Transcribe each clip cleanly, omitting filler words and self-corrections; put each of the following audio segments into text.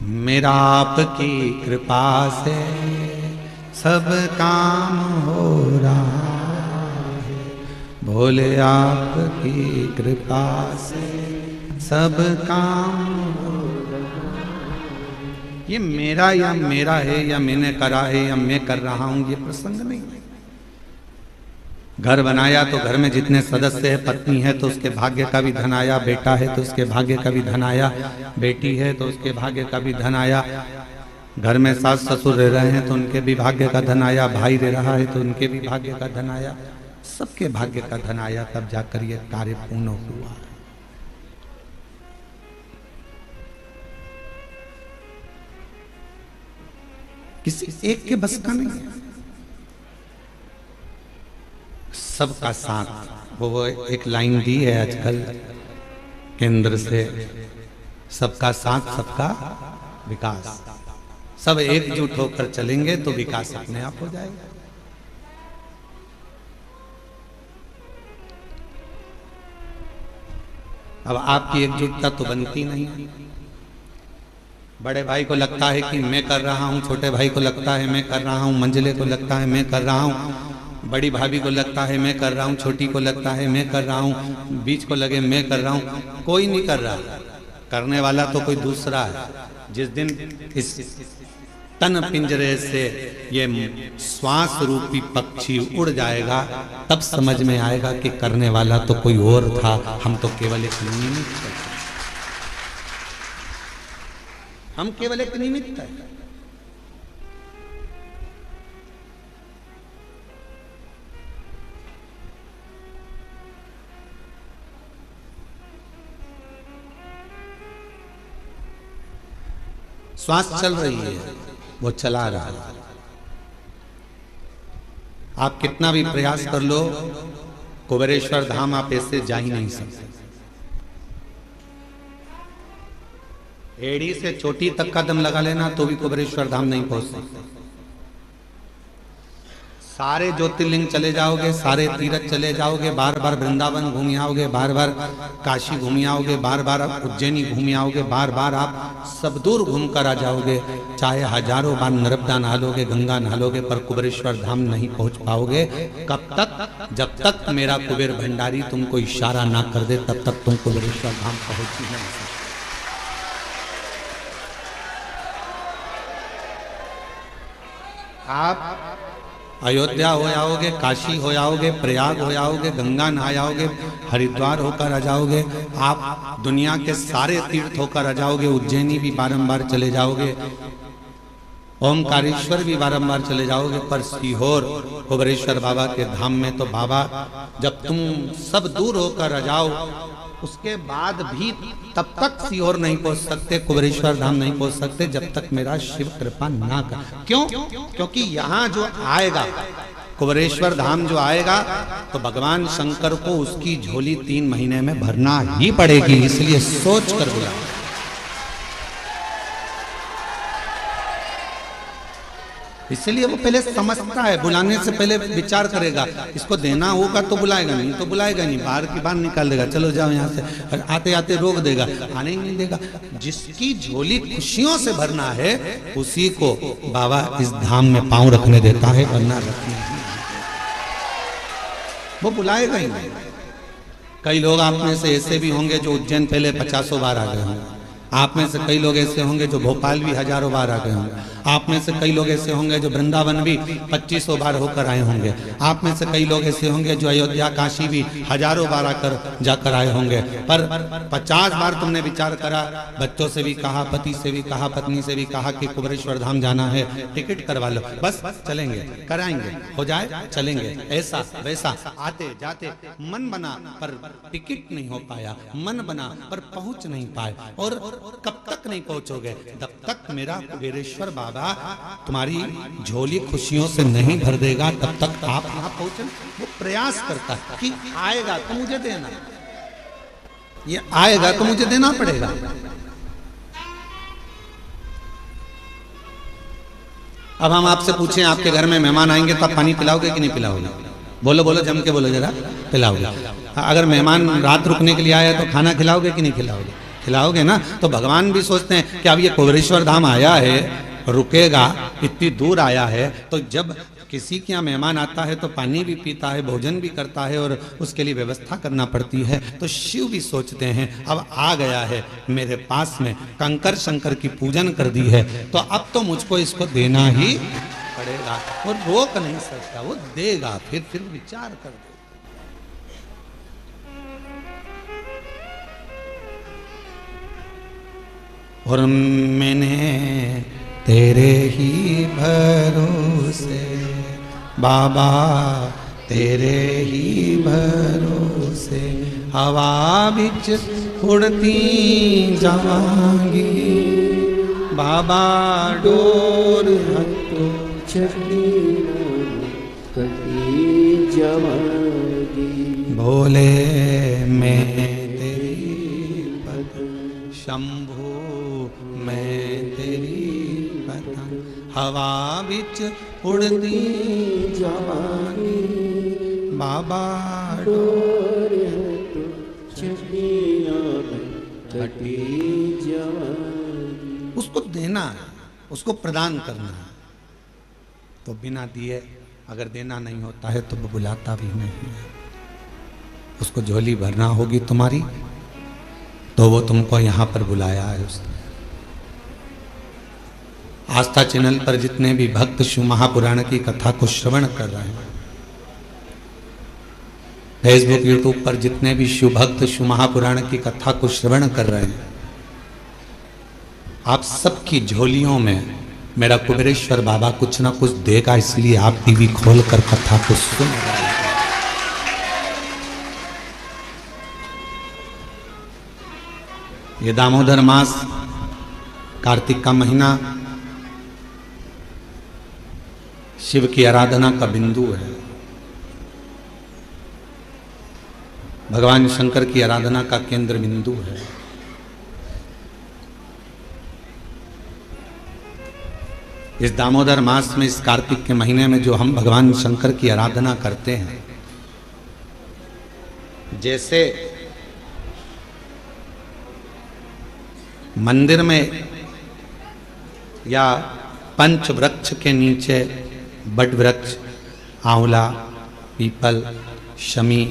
मेरा आपकी कृपा से सब काम हो रहा है, भोले आपकी कृपा से सब काम हो रहा है। ये मेरा है या मैंने करा है या मैं कर रहा हूं, ये प्रसंग नहीं है। घर बनाया तो घर में जितने सदस्य है, पत्नी है तो उसके भाग्य का भी धन आया, बेटा है तो उसके भाग्य का भी धन आया, बेटी है तो उसके भाग्य का भी धन आया, घर में सास ससुर रह रहे हैं तो उनके भी भाग्य का धन आया, भाई रह रहा है तो उनके भी भाग्य का धन आया, सबके भाग्य का धन आया, तब जाकर ये कार्य पूर्ण हुआ। किसी एक के बस का नहीं है, सबका साथ। वो एक लाइन दी है आजकल केंद्र से, सबका साथ सबका विकास। सब एकजुट होकर चलेंगे तो विकास अपने आप हो जाएगा। अब आपकी एकजुटता तो बनती नहीं। बड़े भाई को लगता है कि मैं कर रहा हूं, छोटे भाई को लगता है मैं कर रहा हूं, मंझले को लगता है मैं कर रहा हूं, बड़ी भाभी को लगता है मैं कर रहा हूं, छोटी को लगता है मैं कर रहा हूं, बीच को लगे मैं कर रहा हूं। कोई नहीं कर रहा, करने वाला तो कोई दूसरा है। जिस दिन इस तन पिंजरे से ये श्वास रूपी पक्षी उड़ जाएगा, तब समझ में आएगा कि करने वाला तो कोई और था, हम तो केवल एक निमित्त थे। हम केवल एक निमित्त है। श्वास चल रही है, वो चला रहा है। आप कितना भी प्रयास कर लो, कुबेरेश्वर धाम आप ऐसे जा ही नहीं सकते। एड़ी से चोटी तक का दम लगा लेना तो भी कुबेरेश्वर धाम नहीं पहुंच सकते। सारे ज्योतिर्लिंग चले जाओगे, सारे तीर्थ चले जाओगे, बार बार वृंदावन घूम आओगे, बार बार काशी घूम आओगे, बार बार उज्जैनी घूम आओगे, बार बार आप सब दूर घूम कर आ जाओगे, चाहे हजारों बार नर्मदा नहा लोगे, गंगा नहा लोगे, पर कुबेरेश्वर धाम नहीं पहुंच पाओगे। कब तक? जब तक मेरा कुबेर भंडारी तुमको इशारा ना कर दे, तब तक तुम कुबेरेश्वर धाम पहुंच ही नहीं सकते। आप अयोध्या हो आओगे, काशी हो आओगे, प्रयाग हो आओगे, गंगा नहा आओगे, हरिद्वार होकर आ जाओगे, आप दुनिया के सारे तीर्थ होकर आ जाओगे, उज्जैनी भी बारंबार चले जाओगे, ओमकारेश्वर भी बारंबार चले जाओगे, पर सीहोर कुबेरेश्वर बाबा के धाम में तो बाबा जब तुम सब दूर होकर आ जाओ, उसके बाद भी तब तक सीहोर नहीं पहुंच सकते, कुबेरेश्वर धाम नहीं पहुंच सकते, जब तक मेरा शिव कृपा ना कर। क्यों? क्योंकि यहाँ जो आएगा, कुबेरेश्वर धाम जो आएगा, तो भगवान शंकर को उसकी झोली 3 महीने में भरना ही पड़ेगी। इसलिए सोच कर बुला। इसलिए वो पहले समझता है, बुलाने से पहले विचार करेगा, इसको देना होगा तो बुलाएगा, नहीं तो बुलाएगा नहीं, बाहर की बाहर निकाल देगा, चलो जाओ यहाँ से, आते आते रोक देगा, आने ही नहीं देगा। जिसकी झोली खुशियों से भरना है, उसी को बाबा इस धाम में पांव रखने देता है, वरना रखने वो बुलाएगा ही नहीं। कई लोग आप में से ऐसे भी होंगे जो उज्जैन पहले 50 बार आ गए होंगे, आप में से कई लोग ऐसे होंगे जो भोपाल भी हजारों बार आ गए होंगे, आप में से कई लोग ऐसे होंगे जो वृंदावन भी 2500 बार होकर आए होंगे, आप में से कई लोग ऐसे होंगे जो अयोध्या काशी भी हजारों बार आकर जाकर आए होंगे। पर 50 बार तुमने विचार करा, बच्चों से भी कहा, पति से भी कहा, पत्नी से भी कहा कि कुबेरेश्वर धाम जाना है, टिकट करवा लो, बस चलेंगे, कराएंगे, हो जाए चलेंगे, ऐसा वैसा, आते जाते मन बना पर टिकट नहीं हो पाया, मन बना पर पहुंच नहीं पाए। और कब तक नहीं पहुंचोगे? जब तक मेरा कुबेरेश्वर बाबा तुम्हारी झोली खुशियों से नहीं भर देगा, तब तक आप यहाँ पहुंचे। वो प्रयास करता है कि आएगा तो मुझे देना, ये आएगा तो मुझे देना पड़ेगा। अब हम आपसे पूछें, आपके घर में मेहमान आएंगे तो आप पानी पिलाओगे कि नहीं पिलाओगे? बोलो बोलो, जम के बोलो जरा, पिलाओगे। अगर मेहमान रात रुकने के लिए आए तो खाना खिलाओगे कि नहीं खिलाओगे? खिलाओगे ना। तो भगवान भी सोचते हैं कि अब ये कुबेरेश्वर धाम आया है, रुकेगा, इतनी दूर आया है, तो जब किसी के यहाँ मेहमान आता है तो पानी भी पीता है, भोजन भी करता है और उसके लिए व्यवस्था करना पड़ती है। तो शिव भी सोचते हैं अब आ गया है मेरे पास में, कंकर शंकर की पूजन कर दी है, तो अब तो मुझको इसको देना ही पड़ेगा। वो रोक नहीं सकता, वो देगा, फिर विचार कर दो। और मैंने तेरे ही भरोसे बाबा, तेरे ही भरोसे हवा बिच उड़ती जावांगी बाबा, डोर हटो छड़ी कटी जावांगी। बोले मैं तेरी पत्नी, शंभू मैं तेरी पत्नी, हवा बिच उड़ती जावांगी बाबा, डोर हटो छड़ियां कटी जावांगी। उसको देना है, उसको प्रदान करना है। तो बिना दिए अगर देना नहीं होता है तो वो बुलाता भी नहीं है। उसको झोली भरना होगी तुम्हारी, तो वो तुमको यहाँ पर बुलाया है उसने। आस्था चैनल पर जितने भी भक्त शिव महापुराण की कथा को श्रवण कर रहे हैं, फेसबुक यूट्यूब पर जितने भी शिव भक्त शिव महापुराण की कथा को श्रवण कर रहे हैं, आप सबकी झोलियों में मेरा कुबेरेश्वर बाबा कुछ ना कुछ देगा, इसलिए आप टीवी खोलकर कथा को सुन रहे हैं। ये दामोदर मास, कार्तिक का महीना शिव की आराधना का बिंदु है। भगवान शंकर की आराधना का केंद्र बिंदु है। इस दामोदर मास में, इस कार्तिक के महीने में जो हम भगवान शंकर की आराधना करते हैं, जैसे मंदिर में या पंच वृक्ष के नीचे बट वृक्ष, आंवला, पीपल, शमी,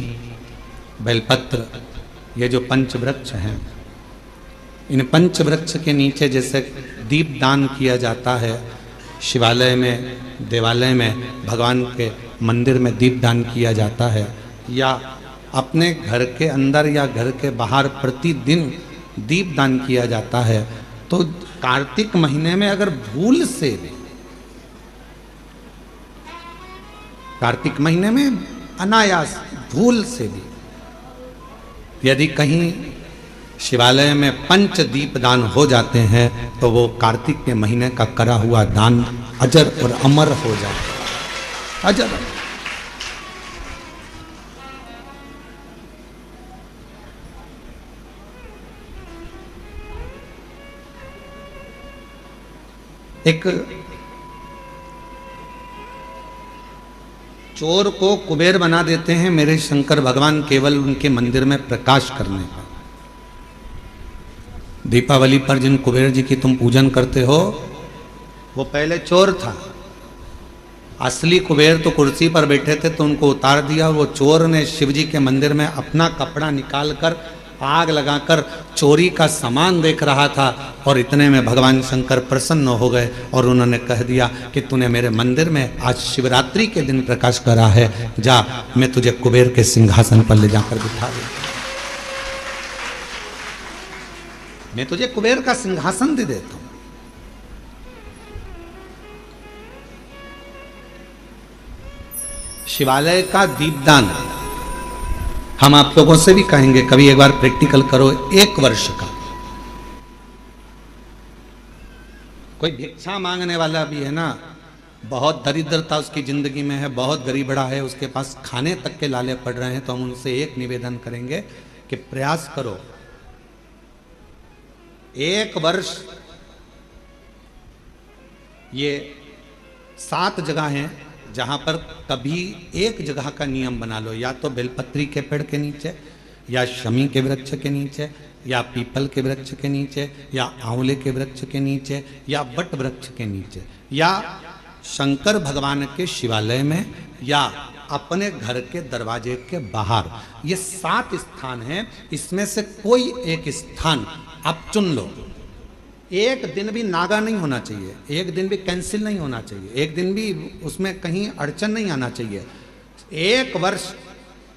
बेलपत्र, ये जो पंच वृक्ष हैं, इन पंच वृक्ष के नीचे जैसे दीप दान किया जाता है, शिवालय में, देवालय में, भगवान के मंदिर में दीप दान किया जाता है, या अपने घर के अंदर या घर के बाहर प्रतिदिन दीप दान किया जाता है, तो कार्तिक महीने में अगर भूल से भी, कार्तिक महीने में अनायास भूल से भी यदि कहीं शिवालय में पंच दीप दान हो जाते हैं, तो वो कार्तिक के महीने का करा हुआ दान अजर और अमर हो जाता है। अजर एक चोर को कुबेर बना देते हैं मेरे शंकर भगवान केवल उनके मंदिर में प्रकाश करने पर। दीपावली पर जिन कुबेर जी की तुम पूजन करते हो, वो पहले चोर था। असली कुबेर तो कुर्सी पर बैठे थे, तो उनको उतार दिया। वो चोर ने शिव जी के मंदिर में अपना कपड़ा निकालकर आग लगाकर चोरी का सामान देख रहा था, और इतने में भगवान शंकर प्रसन्न हो गए और उन्होंने कह दिया कि तूने मेरे मंदिर में आज शिवरात्रि के दिन प्रकाश करा है, जा मैं तुझे कुबेर के सिंहासन पर ले जाकर बिठा दूं, मैं तुझे कुबेर का सिंहासन दे देता हूं। शिवालय का दीपदान हम आप लोगों से भी कहेंगे, कभी एक बार प्रैक्टिकल करो। 1 वर्ष का कोई भिक्षा मांगने वाला भी है ना, बहुत दरिद्रता उसकी जिंदगी में है, बहुत गरीबड़ा है, उसके पास खाने तक के लाले पड़ रहे हैं, तो हम उनसे एक निवेदन करेंगे कि प्रयास करो 1 वर्ष। ये 7 जगह हैं जहां पर कभी एक जगह का नियम बना लो, या तो बेलपत्री के पेड़ के नीचे, या शमी के वृक्ष के नीचे, या पीपल के वृक्ष के नीचे, या आंवले के वृक्ष के नीचे, या वट वृक्ष के नीचे, या शंकर भगवान के शिवालय में, या अपने घर के दरवाजे के बाहर। ये 7 स्थान हैं, इसमें से कोई एक स्थान आप चुन लो। एक दिन भी नागा नहीं होना चाहिए, एक दिन भी कैंसिल नहीं होना चाहिए, एक दिन भी उसमें कहीं अड़चन नहीं आना चाहिए। एक वर्ष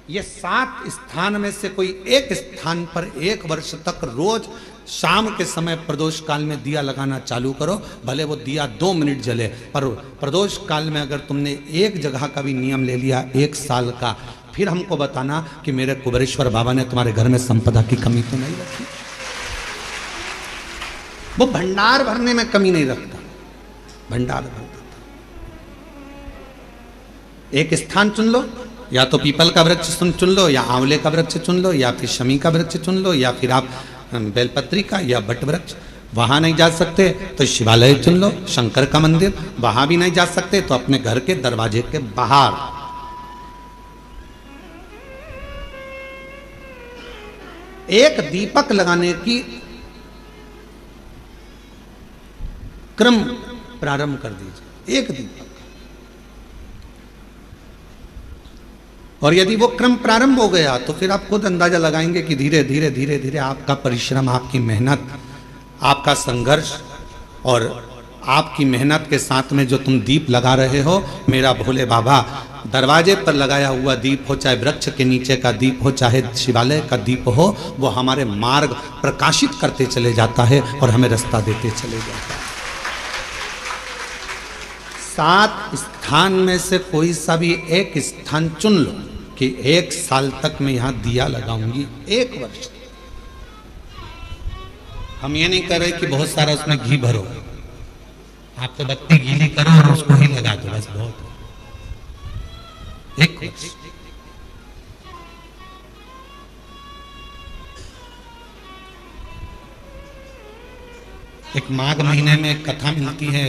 ये 7 स्थान में से कोई एक स्थान पर 1 वर्ष तक रोज शाम के समय प्रदोष काल में दिया लगाना चालू करो। भले वो दिया 2 मिनट जले, पर प्रदोष काल में अगर तुमने एक जगह का भी नियम ले लिया 1 साल का, फिर हमको बताना कि मेरे कुबेरेश्वर बाबा ने तुम्हारे घर में संपदा की कमी तो नहीं रखी। वो भंडार भरने में कमी नहीं रखता, भंडार भरता। एक स्थान चुन लो, या तो पीपल का वृक्ष चुन लो, या आंवले का वृक्ष चुन लो, या फिर शमी का वृक्ष चुन लो, या फिर आप बेलपत्री का या बट वृक्ष। वहां नहीं जा सकते तो शिवालय चुन लो, शंकर का मंदिर। वहां भी नहीं जा सकते तो अपने घर के दरवाजे के बाहर। एक दीपक लगाने की क्रम प्रारंभ कर दीजिए, एक दीपक। और यदि वो क्रम प्रारंभ हो गया तो फिर आप खुद अंदाजा लगाएंगे कि धीरे धीरे धीरे धीरे आपका परिश्रम, आपकी मेहनत, आपका संघर्ष और आपकी मेहनत के साथ में जो तुम दीप लगा रहे हो, मेरा भोले बाबा दरवाजे पर लगाया हुआ दीप हो, चाहे वृक्ष के नीचे का दीप हो, चाहे शिवालय का दीप हो, वो हमारे मार्ग प्रकाशित करते चले जाता है और हमें रास्ता देते चले जाता है। 7 स्थान में से कोई सा भी एक स्थान चुन लो कि 1 साल तक मैं यहां दिया लगाऊंगी, 1 वर्ष। हम ये नहीं कर रहे कि बहुत सारा उसमें घी भरो, आप तो बत्ती गीली करो और उसको ही लगा दो, बस बहुत। 1 वर्ष। एक माघ महीने में एक कथा मिलती है,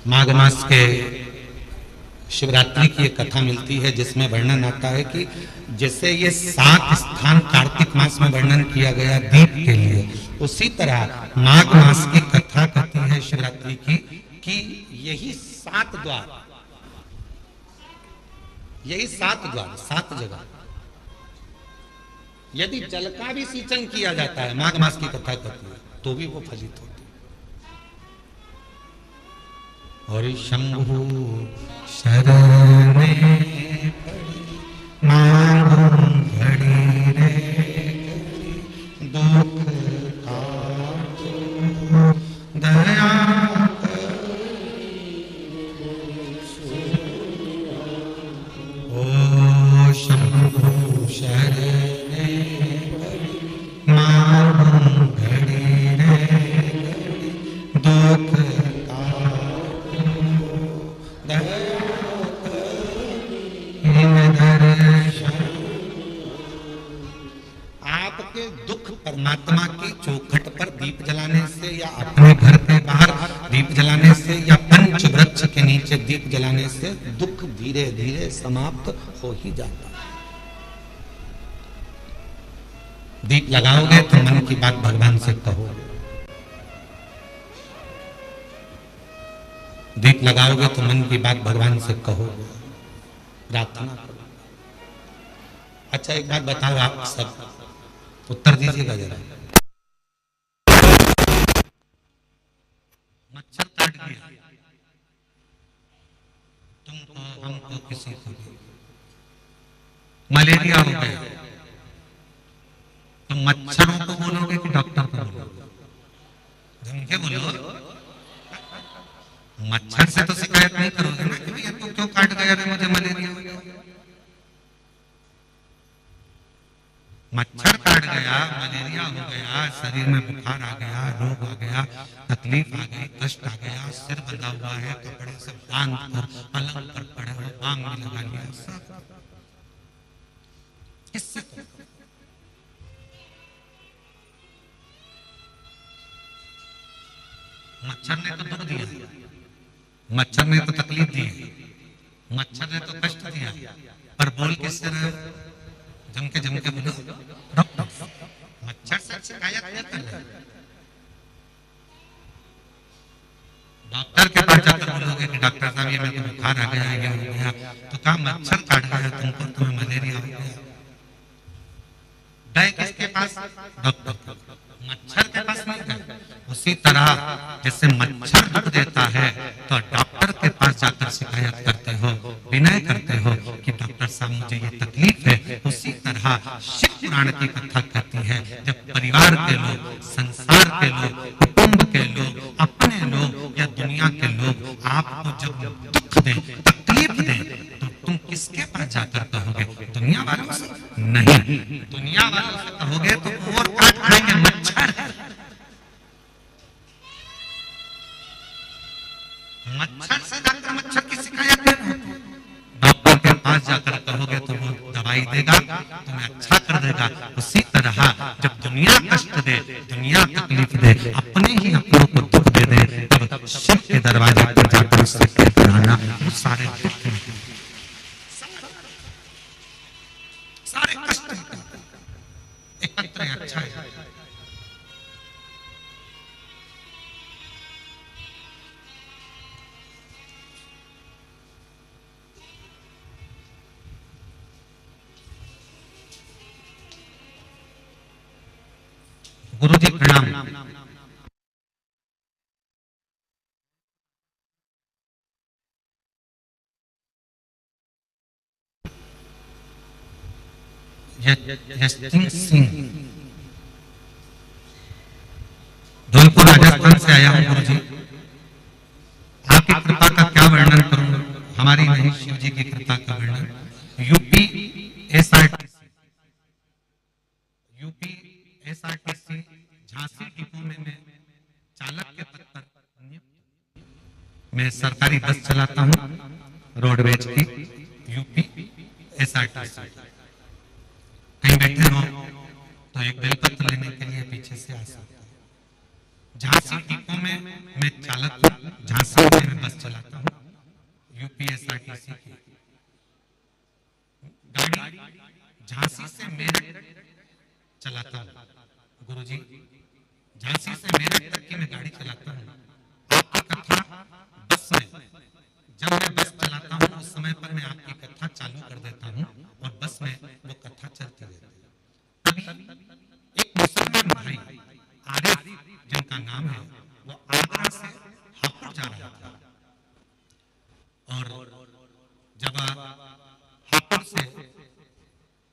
माघ मास के शिवरात्रि की एक कथा मिलती है, जिसमें वर्णन आता है कि जैसे ये 7 स्थान कार्तिक मास में वर्णन किया गया दीप के लिए, उसी तरह माघ मास की कथा कहती है शिवरात्रि की कि यही 7 द्वार, यही 7 द्वार, 7 जगह यदि जल का भी सिंचन किया जाता है, माघ मास की कथा कहती है, तो भी वो फलित होती है। और शंभु शरणे पड़ी मांगू घड़ी रे दुख काटो दया ओ शंभु शरणे पड़ी मांगू घड़ी रे दुख आपके दुख परमात्मा की चौखट पर दीप जलाने से, या अपने घर के बाहर दीप जलाने से, या पंच वृक्ष के नीचे दीप जलाने से दुख धीरे धीरे समाप्त हो ही जाता है। दीप लगाओगे तो मन की बात भगवान से कहोगे, दीप लगाओगे तो मन की बात भगवान से कहोगे, प्रार्थना करो। अच्छा एक बात बताओ, आप सब उत्तर दीजिएगा जरा। मच्छर काट गया तुमको, हमको, किसी को भी मलेरिया हो गया, तो मच्छरों को बोलोगे कि डॉक्टर को बोलोगे? धमके बोलो। मच्छर से तो शिकायत नहीं करोगे ना कि भैया तो क्यों काट गया रे, मुझे मलेरिया हो गया। मच्छर काट गया, मलेरिया हो गया, शरीर में बुखार आ गया, रोग आ गया, तकलीफ आ गई, कष्ट आ गया, सिर बंधा हुआ है, कपड़े सब बांध कर पलंग पर पड़े हो, आंग में लगा लिया, सब इससे मच्छर ने तो दुख दिया, मच्छर ने तो तकलीफ दी, मच्छर ने तो कष्ट दिया, पर बोल किससे रहे? जम के बोलो डॉक्टर। मच्छर से शिकायत नहीं करना, डॉक्टर के पास जाकर बोलोगे कि डॉक्टर साहब ये मेरे को बुखार आ गया, ये हो गया, तो कहा मच्छर काट गया तुमको, तुम्हें मलेरिया हो गया। गए किसके पास? डॉक्टर। मच्छर के पास नहीं गए। उसी तरह जैसे मच्छर दुख देता है तो डॉक्टर के पास जाकर शिकायत करते हो, विनय करते हो कि डॉक्टर साहब मुझे ये तकलीफ है। उसी तरह शिव पुराण की कथा कहती है, जब परिवार के लोग, संसार के लोग, कुटुंब के लोग, अपने लोग या दुनिया के लोग आपको जब दुख दें, तकलीफ दें, तो तुम किसके पास जाकर कहोगे? दुनिया वालों से नहीं। दुनिया वालों से कहोगे तो और काट खाएंगे मच्छर। मच्छर से जाकर मच्छर की शिकायत नहीं, डॉक्टर के पास जाकर कहोगे तो वो दवाई देगा, तुम्हें अच्छा कर देगा। उसी तरह जब दुनिया कष्ट दे, दुनिया तकलीफ दे, अपने ही अपनों को दुख दे दे, तब शिव के दरवाजे पर जाकर उससे कहकर आना, वो सारे कष्ट एकत्र अच्छा है। गुरु जी प्रणाम। सिंह धौलपुर राजस्थान से आया हूं। गुरु जी आपकी कृपा का क्या वर्णन करूं, हमारी नहीं शिव जी की कृपा का वर्णन। यूपी एसआरटीसी झांसी डिपो में मैं चालक के पद पर नियुक्त। मैं सरकारी बस चलाता हूं रोडवेज की, यूपी एसआरटीसी। कहीं बैठे हो तो एक बेलपत्र लेने के लिए पीछे से आ सकते हैं। झांसी डिपो में मैं चालक हूं, झांसी में मैं बस चलाता हूं यूपीएसआरटीसी की गाड़ी। झांसी से मेरठ चलाता हूं गुरुजी, झांसी से मेरठ तक की मैं गाड़ी चलाता हूं। आपकी कथा बस में, जब मैं बस चलाता हूं उस समय पर मैं आपकी कथा चालू कर देता हूं और बस में वो कथा चलती रहती है। तभी एक मुसलमान भाई आरिफ जिनका नाम है, वो आगरा से हापुड़ जा रहा था और जब हापुड़ से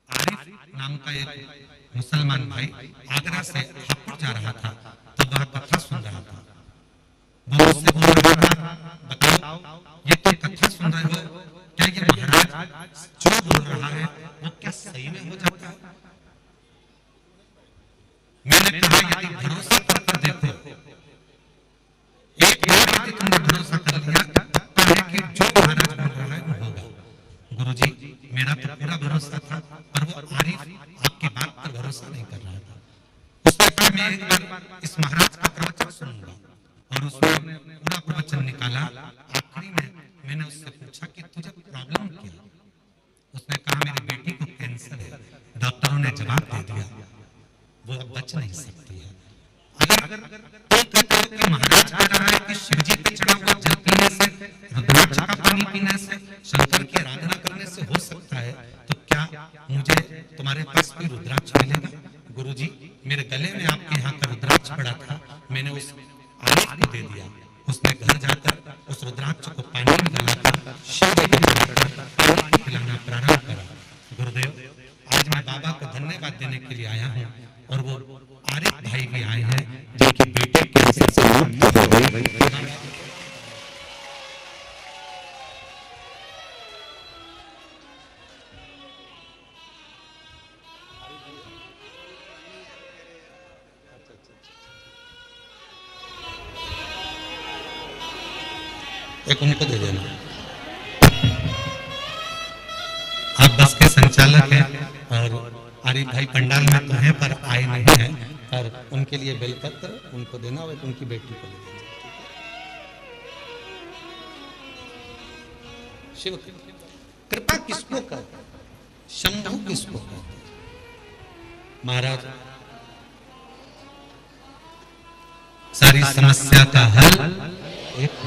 आरिफ नाम का एक मुसलमान भाई आगरा से हापुड़ जा रहा था, तब वह कथा सुन रहा था। वो मुझसे बोल रहा था, बताओ ये तो कथा सुन रहे हो, क्या ये महाराज जो बोल रहा है वो क्या सही में हो जाता है? मैंने कहा यदि भरोसा करके देखो, एक बार यदि तुमने भरोसा कर लिया तो पक्का है कि जो महाराज बोल रहा है वो होगा। गुरुजी मेरा तो पूरा भरोसा था, पर वो आरिफ आपकी बात पर भरोसा नहीं कर रहा था। उसने कहा मैं एक बार इस महाराज का प्रवचन सुनूंगा, और उसने पूरा प्रवचन निकाला। आखिरी में मैंने उससे पूछा कि तुझे प्रॉब्लम क्या है? उसने कहा मेरी बेटी को कैंसर है। डॉक्टरों ने जवाब दे दिया वो अब बच नहीं सकती है। अगर तुम कहते हो कि महाराज कह रहा है कि शिव जी के चढ़ा हुआ जल पीने से, रुद्राक्ष का पानी पीने से, शंकर की आराधना करने से हो सकता है, तो क्या मुझे तुम्हारे पास कोई रुद्राक्ष मिलेगा? गुरुजी मेरे गले में आपके यहाँ का रुद्राक्ष पड़ा था, मैंने उस आरिफ को दे दिया। उसने घर जाकर उस रुद्राक्ष को पानी में डालकर शिव जी को पानी पिलाना प्रारंभ करा। गुरुदेव आज मैं बाबा को धन्यवाद देने के लिए आया हूँ, और वो आरिफ भाई भी आए हैं जिनकी बेटी कैंसर से मुक्त हो गई। एक उनको दे देना। आप बस के संचालक हैं और आरिफ भाई पंडाल में तो हैं पर आए नहीं हैं, पर उनके लिए बेलपत्र उनको देना और उनकी बेटी को देना। शिव कृपा किसको कहते हैं? शंभु किसको कहते हैं? महाराज सारी समस्या का हल एक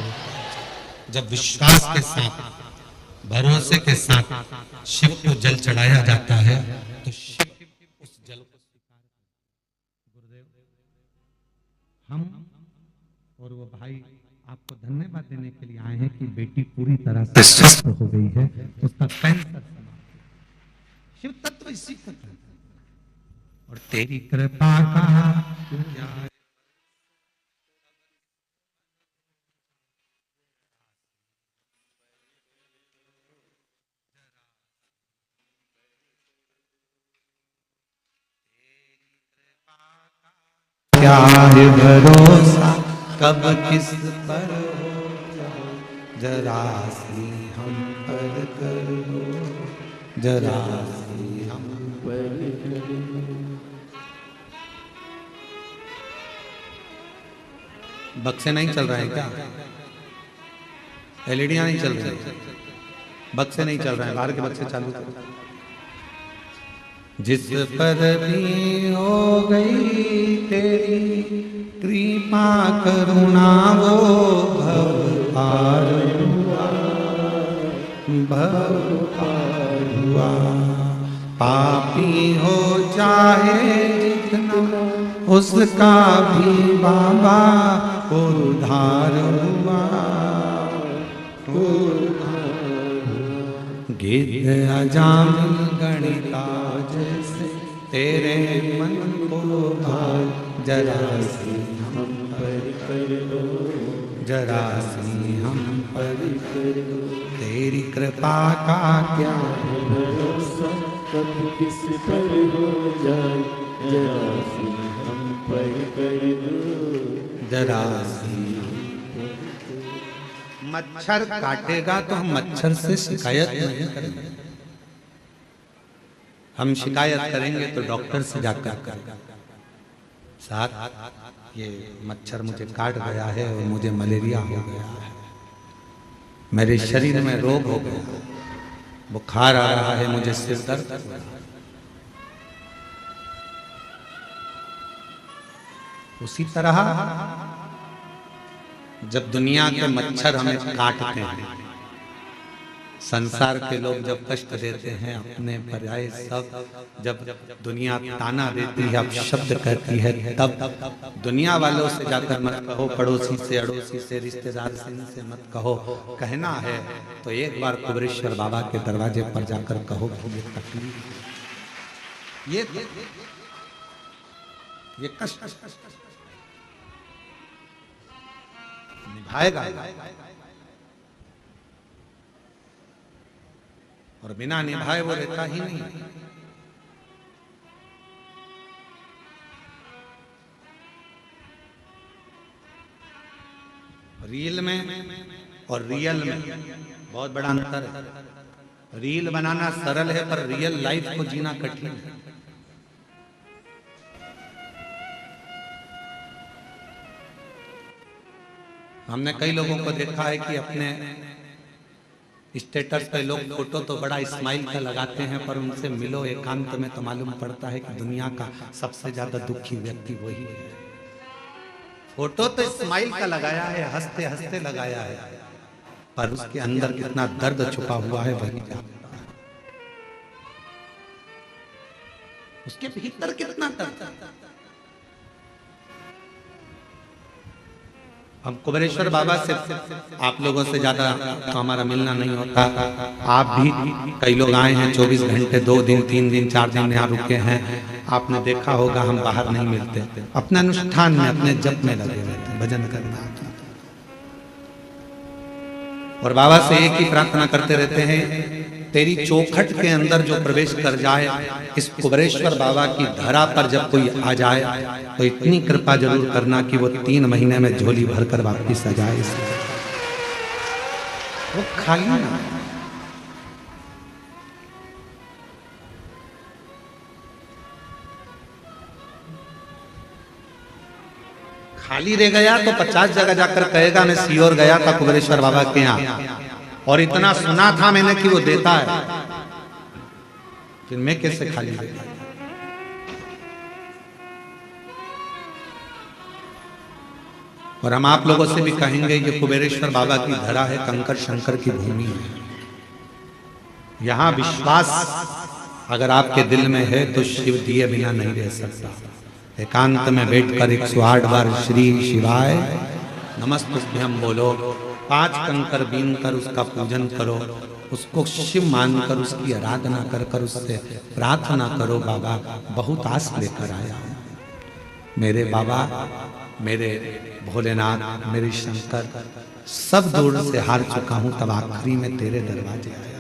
जब विश्वास के साथ, भरोसे के साथ शिव को जल चढ़ाया जाता है तो शिव उस जल को स्वीकार। गुरुदेव, हम और वो भाई आपको धन्यवाद देने के लिए आए हैं कि बेटी पूरी तरह से स्वस्थ हो गई है, उसका कैंसर समाप्त। शिव तत्व इसी को कहते हैं। और तेरी कृपा का क्या है भरोसा कब किस पर हो, जरा सी हम पर कर लो, जरा सी हम पर कर लो। बक्से नहीं चल रहे हैं क्या? एलईडियां नहीं चल रही, बक्से नहीं चल रहे हैं, बाहर के बक्से चालू करो। जिस पर भी हो गई तेरी कृपा करुणा वो भव पार हुआ, भव पार हुआ। पापी हो चाहे जितना उसका भी बाबा उद्धार हुआ, गिद्ध अजामिल गणिता जैसे तेरे मन को भार, जरा सी हम पर कर लो, जरा सी हम पर कर लो। तेरी कृपा का क्या भरोसा कब किस पर हो जाए, जरा सी हम पर कर लो, जरा सी। मच्छर काटेगा तो हम मच्छर से शिकायत नहीं करेंगे, हम शिकायत करेंगे तो डॉक्टर से जाकर करेंगे। साथ ये मच्छर मुझे काट गया है और मुझे मलेरिया हो गया है, मेरे शरीर में रोग हो गया, बुखार आ रहा है, मुझे सिर दर्द हो रहा है। उसी तरह जब दुनिया के मच्छर हमें काटते हैं, संसार के लोग जब कष्ट देते हैं अपने पर्याय सब, जब दुनिया ताना देती है, अब शब्द कहती है, तब दुनिया वालों से जाकर मत कहो, पड़ोसी से, अड़ोसी से, रिश्तेदार से, इनसे मत कहो। कहना है तो एक बार कुबेरेश्वर बाबा के दरवाजे पर जाकर कहो कि ये तकलीफ, ये कष्ट निभाएगा, और बिना निभाए वो रहता ही नहीं। रील में और रियल में बहुत बड़ा अंतर है। रील बनाना सरल है पर रियल लाइफ को जीना कठिन है। हमने कई लोगों को देखा है कि अपने स्टेटस पे लोग फोटो तो बड़ा स्माइल का लगाते हैं, पर उनसे मिलो एकांत में तो मालूम पड़ता है कि दुनिया का सबसे ज्यादा दुखी व्यक्ति वही है। फोटो तो स्माइल का लगाया है, हंसते हंसते लगाया है, पर उसके अंदर कितना दर्द छुपा हुआ है वही जानता है। उसके भीतर कितना दर्द। हम कुबेरेश्वर बाबा से, आप लोगों से ज्यादा तो हमारा मिलना नहीं होता। आप भी कई लोग आए हैं 24 घंटे, 2 दिन 3 दिन 4 दिन यहाँ रुके हैं। आपने देखा होगा हम बाहर नहीं मिलते, अपने अनुष्ठान में, अपने जप में लगे रहते हैं, भजन करना। और बाबा से एक ही प्रार्थना करते रहते हैं, तेरी चौखट के अंदर जो प्रवेश कर जाए, इस कुबेरेश्वर बाबा की धरा पर जब कोई आ जाए तो इतनी कृपा जरूर करना कि वो 3 महीने में झोली भरकर वापिस आ जाए। वो खाली ना, खाली रह गया तो 50 जगह जाकर कहेगा मैं सीहोर गया था कुबेरेश्वर बाबा के यहाँ, और इतना सुना था मैंने कि वो देता है, फिर मैं कैसे खाली देता? और हम आप लोगों से भी कहेंगे ये कुबेरेश्वर बाबा की धरा है, कंकर शंकर की भूमि है। यहां विश्वास अगर आपके दिल में है तो शिव दिए बिना नहीं रह सकता। एकांत में बैठकर 108 बार श्री शिवाय नमस्तुभ्यम बोलो, 5 कंकर बीन कर उसका पूजन करो, उसको शिव मानकर उसकी आराधना कर कर उससे प्रार्थना करो, बाबा बहुत आस लेकर आया हूं, मेरे बाबा, मेरे भोलेनाथ, मेरे शंकर, सब दूर से हार चुका हूं, तब आखिरी में तेरे दरवाजे आया।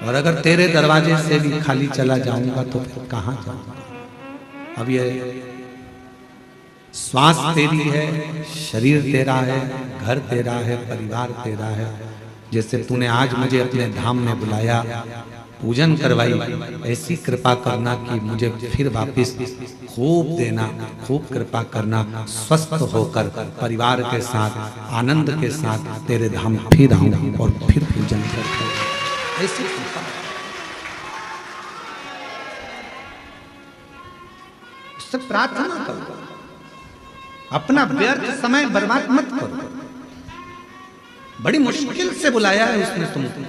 और अगर तेरे दरवाजे से भी खाली चला जाऊंगा तो फिर कहां जाऊंगा? अब ये श्वास तेरी है, शरीर तेरा है, घर तेरा है, परिवार तेरा है। जैसे तूने आज मुझे अपने धाम में बुलाया, पूजन करवाई, ऐसी कृपा करना कि मुझे फिर वापस खूब देना, खूब कृपा करना, स्वस्थ होकर परिवार के साथ, आनंद के साथ तेरे धाम फिर आऊं और फिर पूजन करता। ऐसी कृपा उससे प्रार्थना करो, अपना व्यर्थ समय बर्बाद मत करो। बड़ी मुश्किल से बुलाया है उसने तुमको,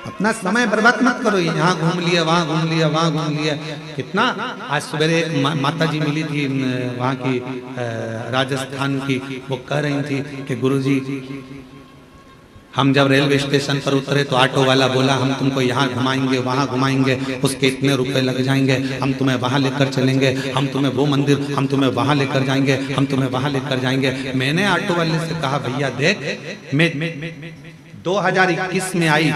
अपना समय बर्बाद मत करो। यहाँ घूम लिया, वहां घूम लिया, वहां घूम लिया, कितना। आज सवेरे एक माता जी मिली थी वहां की, राजस्थान की, वो कह रही थी कि गुरुजी हम जब रेलवे स्टेशन पर उतरे तो ऑटो वाला बोला हम तुमको यहाँ घुमाएंगे, वहाँ घुमाएंगे, उसके इतने रुपए लग जाएंगे, हम तुम्हें वहाँ लेकर चलेंगे, हम तुम्हें वो मंदिर, हम तुम्हें वहाँ लेकर जाएंगे, हम तुम्हें वहाँ लेकर जाएंगे। मैंने ऑटो वाले से कहा भैया देख, मैं 2021 में आई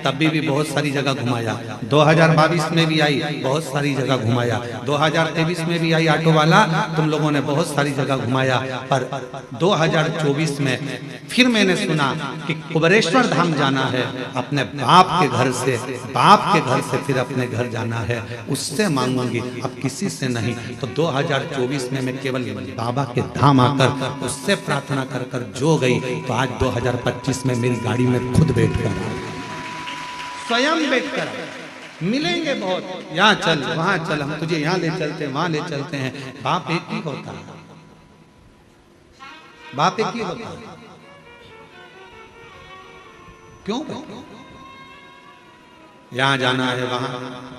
तब भी बहुत सारी जगह घुमाया, 2022 में भी आई बहुत सारी जगह घुमाया, 2023 में भी आई ऑटो वाला, तुम लोगों ने बहुत सारी जगह घुमाया, पर 2024 में फिर मैंने सुना कि कुबेरेश्वर धाम जाना है, अपने बाप के घर से, बाप के घर से फिर अपने घर जाना है, उससे मांगूंगी, अब किसी से नहीं। तो 2024 में मैं केवल बाबा के धाम आकर उससे प्रार्थना कर कर जो गई, तो आज 2025 में मेरी गाड़ी में खुद बैठकर, स्वयं बैठकर मिलेंगे बहुत। यहाँ चल, वहां चल, हम तुझे यहाँ ले चलते हैं, वहां ले चलते हैं। बाप एक ही होता है, बाप एक ही होता है। क्यों? यहाँ जाना है, वहां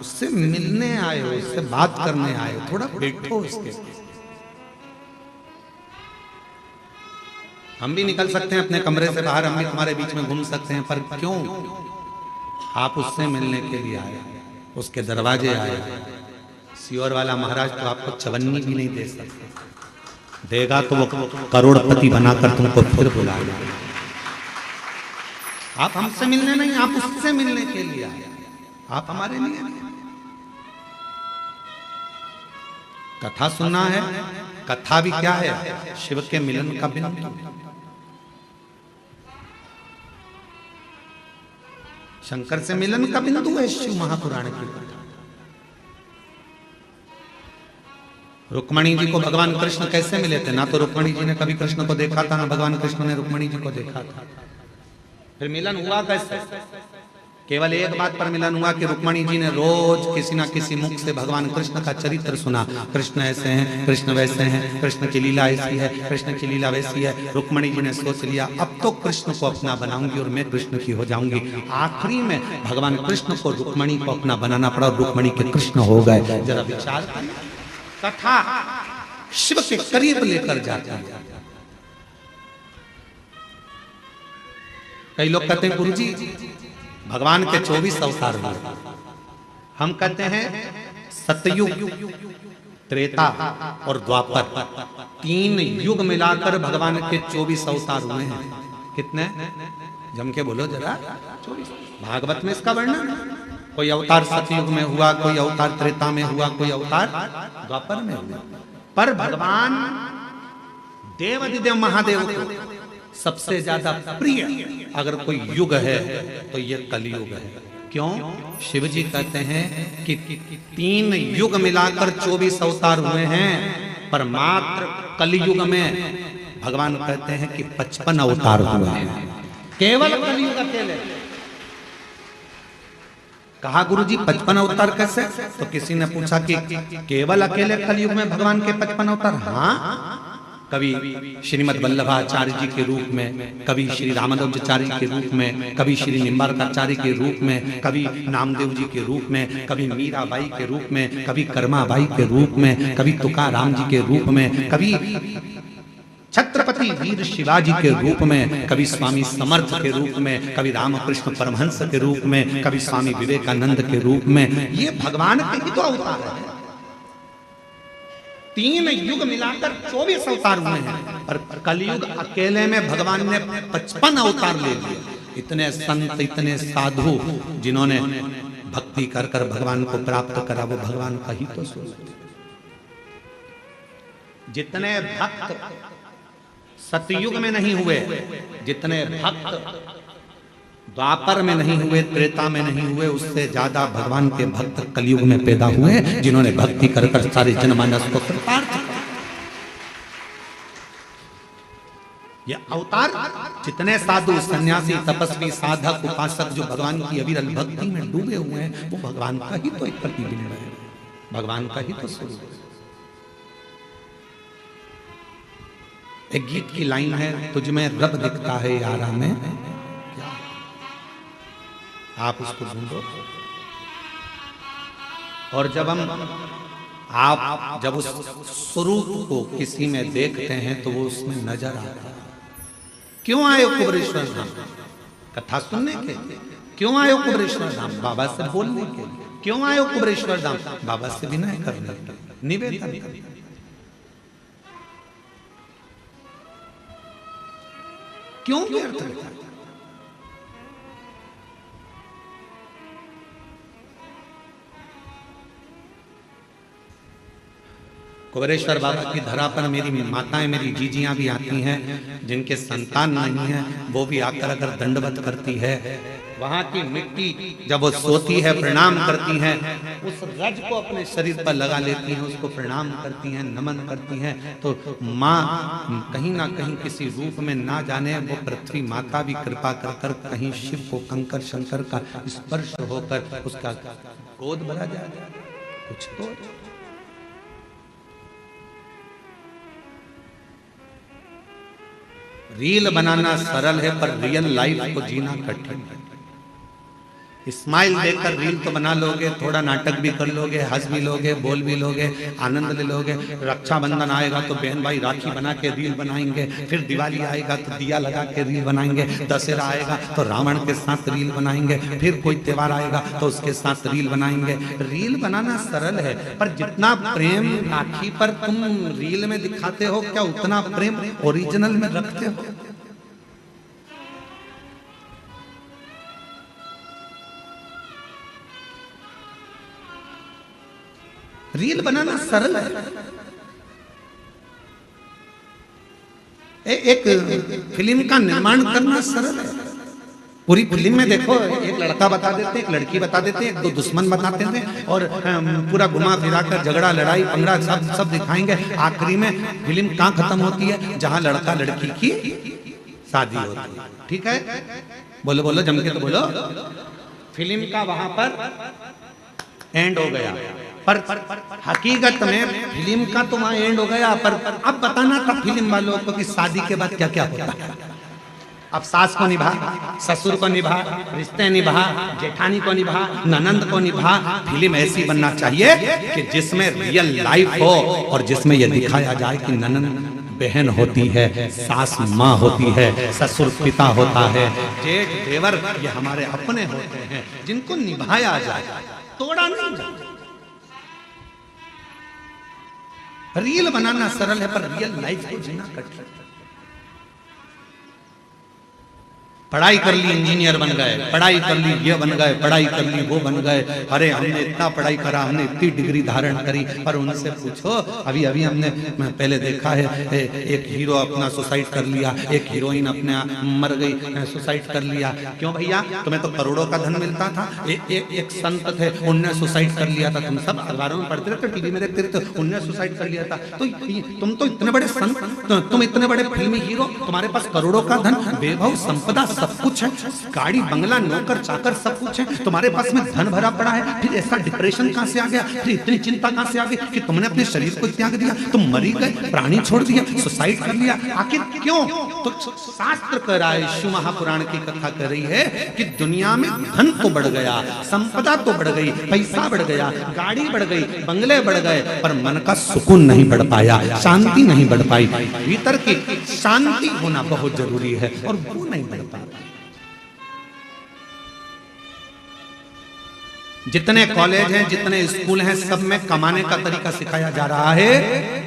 उससे मिलने आए हो, उससे बात करने आए हो, थोड़ा बैठो उसके। हम भी निकल सकते हैं अपने कमरे से बाहर, हम भी तुम्हारे बीच में घूम सकते हैं, पर क्यों? आप उससे मिलने के लिए आए, उसके दरवाजे आए। सियोर वाला महाराज तो आपको चवन्नी भी नहीं दे सकता, देगा तो वो करोड़पति बनाकर तुमको फिर बुलाएगा। आप हमसे मिलने नहीं, आप उससे मिलने के लिए आए, आप हमारे लिए नहीं। कथा सुनना है, कथा भी क्या है? शिव के मिलन का बिंदु। शंकर से मिलन का बिंदु है शिव महापुराण की कथा। रुक्मणी जी को भगवान कृष्ण कैसे मिले थे? ना तो रुक्मणी जी ने कभी कृष्ण को देखा था, ना भगवान कृष्ण ने रुक्मणी जी को देखा था। फिर मिलन हुआ कैसे? केवल एक बात पर मिलन हुआ कि रुक्मणी जी ने रोज किसी ना किसी मुख से भगवान कृष्ण का चरित्र सुना। कृष्ण ऐसे हैं, कृष्ण वैसे हैं, कृष्ण की लीला ऐसी है, कृष्ण की लीला वैसी है। रुक्मणी जी ने सोच लिया अब तो कृष्ण को अपना बनाऊंगी और मैं कृष्ण की हो जाऊंगी। आखिरी में भगवान कृष्ण को रुक्मणी को अपना बनाना पड़ा और रुक्मणी के कृष्ण हो गए। जरा विचार करें, कथा शिव के करीब लेकर जाता है। कई लोग कहते हैं गुरुजी भगवान के 24 अवतार हुए। हम कहते हैं सतयुग, त्रेता और द्वापर, 3 युग मिलाकर भगवान के 24 अवतार हुए हैं। कितने? जम के बोलो जरा। 24। भागवत में इसका वर्णन, कोई अवतार सतयुग में हुआ, कोई अवतार त्रेता में हुआ, कोई अवतार द्वापर में हुआ। पर भगवान देवाधिदेव महादेव को सबसे ज्यादा प्रिय अगर कोई युग है तो ये कलयुग है। क्यों? शिव जी कहते हैं कि 3 युग मिलाकर 24 अवतार हुए हैं, पर मात्र कलयुग में भगवान कहते हैं कि 55 अवतार हुए हैं, केवल कलयुग अकेले। कहा गुरुजी 55 अवतार कैसे? तो किसी ने पूछा कि केवल अकेले कलयुग में भगवान के 55 अवतार? हाँ, कभी श्रीमद वल्लभाचार्य जी के रूप में, कभी श्री रामानुजाचार्य के रूप में, कभी श्री निम्बारकाचार्य के रूप में, कभी नामदेव जी के रूप में, कभी मीराबाई के रूप में, कभी कर्माबाई के रूप में, कभी तुकाराम जी के रूप में, कभी छत्रपति वीर शिवाजी के रूप में, कभी स्वामी समर्थ के रूप में, कभी रामकृष्ण परमहंस के रूप में, कभी स्वामी विवेकानंद के रूप में। ये भगवान के ही तो अवतार है। 3 युग मिलाकर 24 अवतार हुए हैं, और कलयुग अकेले में भगवान ने 55 अवतार ले लिए। इतने संत, इतने साधु जिन्होंने भक्ति कर कर भगवान को प्राप्त करा, वो भगवान का ही तो स्वरूप। जितने भक्त सतयुग में नहीं हुए, जितने भक्त द्वापर में नहीं हुए, त्रेता में नहीं हुए, उससे ज्यादा भगवान के भक्त कलयुग में पैदा हुए, जिन्होंने भक्ति कर कर सारे जनमानस को कृतार्थ किया। ये अवतार जितने साधु, सन्यासी, तपस्वी, साधक, उपासक जो भगवान की अविरल भक्ति में डूबे हुए हैं, वो भगवान का ही तो एक प्रतिबिंब है, भगवान का ही तो स्वरूप है। एक गीत की लाइन है, तुझ में रब दिखता है यारा में, आप उसको ढूंढो। और जब उस स्वरूप को किसी में देखते हैं तो वो उसमें नजर आता है। क्यों आए हो कुबरेश्वर धाम? कथा सुनने के? क्यों आए हो कुबरेश्वर धाम? बाबा से बोलने के? क्यों आए हो कुबरेश्वर धाम? बाबा से विनय करने, निवेदन करने। क्यों व्यर्थ है? कुबरेश्वर बाबा की धरा पर मेरी माताएं, मेरी जीजियां भी आती हैं, जिनके संतान नहीं है, वो भी आकर अगर दंडवत करती है। वहां की मिट्टी जब वो सोती है, प्रणाम करती हैं, उस रज को अपने शरीर पर लगा लेती हैं, उसको प्रणाम करती हैं, नमन करती हैं। तो माँ कहीं ना कहीं किसी रूप में ना जाने, वो पृथ्वी माता भी कृपा कर कर कहीं शिव को कंकर शंकर का स्पर्श होकर उसका गोद भरा जाए, कुछ तो। रील बनाना सरल है, पर रियल लाइफ को जीना कठिन है। स्माइल देखकर रील तो बना लोगे, थोड़ा नाटक भी कर लोगे, हंस भी लोगे, बोल भी लोगे, आनंद ले लोगे। रक्षाबंधन आएगा तो बहन भाई राखी बना के रील बनाएंगे, फिर दिवाली आएगा तो दिया लगा के रील बनाएंगे, दशहरा आएगा तो रावण के साथ रील बनाएंगे, फिर कोई त्योहार आएगा तो उसके साथ रील बनाएंगे। रील बनाना सरल है, पर जितना प्रेम राखी पर तुम रील में दिखाते हो, क्या उतना प्रेम ओरिजिनल में रखते हो? रील बनाना सरल है। एक फिल्म का निर्माण करना सरल है। पूरी फिल्म में देखो, एक लड़का बता देते हैं, एक लड़की बता देते हैं, एक दो दुश्मन बताते हैं, और पूरा घुमा फिरा कर झगड़ा, लड़ाई, पंगड़ा सब दिखाएंगे। आखिरी में फिल्म कहाँ खत्म होती है? जहां लड़का लड़की की शादी होती है। ठीक है, बोलो बोलो जम के तो बोलो। फिल्म का वहां पर एंड हो गया, पर हकीकत में फिल्म का तो वहां एंड हो गया। पर अब बताना था फिल्म वालों को कि शादी के बाद क्या क्या होता है। अब सास को निभा, ससुर को निभा, रिश्ते निभा, जेठानी को निभा, ननंद को निभा। फिल्म ऐसी बनना चाहिए कि जिसमें रियल लाइफ हो, और जिसमें यह दिखाया जाए कि ननंद बहन होती है, सास माँ होती है, ससुर पिता होता है, जेठ देवर ये हमारे अपने होते हैं, जिनको निभाया जाए, तोड़ा नहीं जाए। रील बनाना सरल है, पर रियल लाइफ को जीना कठिन। पढ़ाई कर ली इंजीनियर बन गए, पढ़ाई कर ली ये बन गए, पढ़ाई कर ली वो बन गए। अरे हमने इतना पढ़ाई करा, हमने इतनी डिग्री धारण करी, पर उनसे पूछो अभी अभी हमने पहले देखा है एक हीरो अपना सुसाइड कर लिया, एक हीरोइन अपने मर गई, सुसाइड कर लिया। क्यों भैया? तुम्हें तो करोड़ों का धन मिलता था। एक संत थे, उनने सुसाइड कर लिया था। तुम सब अखबारों में पढ़ते रहते, टीवी में देखते रहते, उनने सुसाइड कर लिया था। तो तुम तो इतने बड़े संत, तुम इतने बड़े फिल्मी हीरो, तुम्हारे पास करोड़ों का धन, वैभव संपदा सब कुछ है, गाड़ी बंगला नौकर चाकर सब कुछ है, तुम्हारे पास में धन भरा पड़ा है, फिर ऐसा डिप्रेशन कहां से आ गया? फिर इतनी चिंता कहां से आ गई कि तुमने अपने शरीर को त्याग दिया, तुम मरी गए, प्राणी छोड़ दिया, सुसाइड कर लिया? आखिर क्यों? तो शास्त्र कह रहा है, शिव महापुराण की कथा कर रही है कि दुनिया में धन तो बढ़ गया, संपदा तो बढ़ गई, पैसा बढ़ गया, गाड़ी बढ़ गई, बंगले बढ़ गए, पर मन का सुकून नहीं बढ़ पाया, शांति नहीं बढ़ पाई। भीतर की शांति होना बहुत जरूरी है और वो नहीं बढ़ पाया। जितने कॉलेज हैं, जितने स्कूल हैं, सब में कमाने का तरीका सिखाया जा रहा है।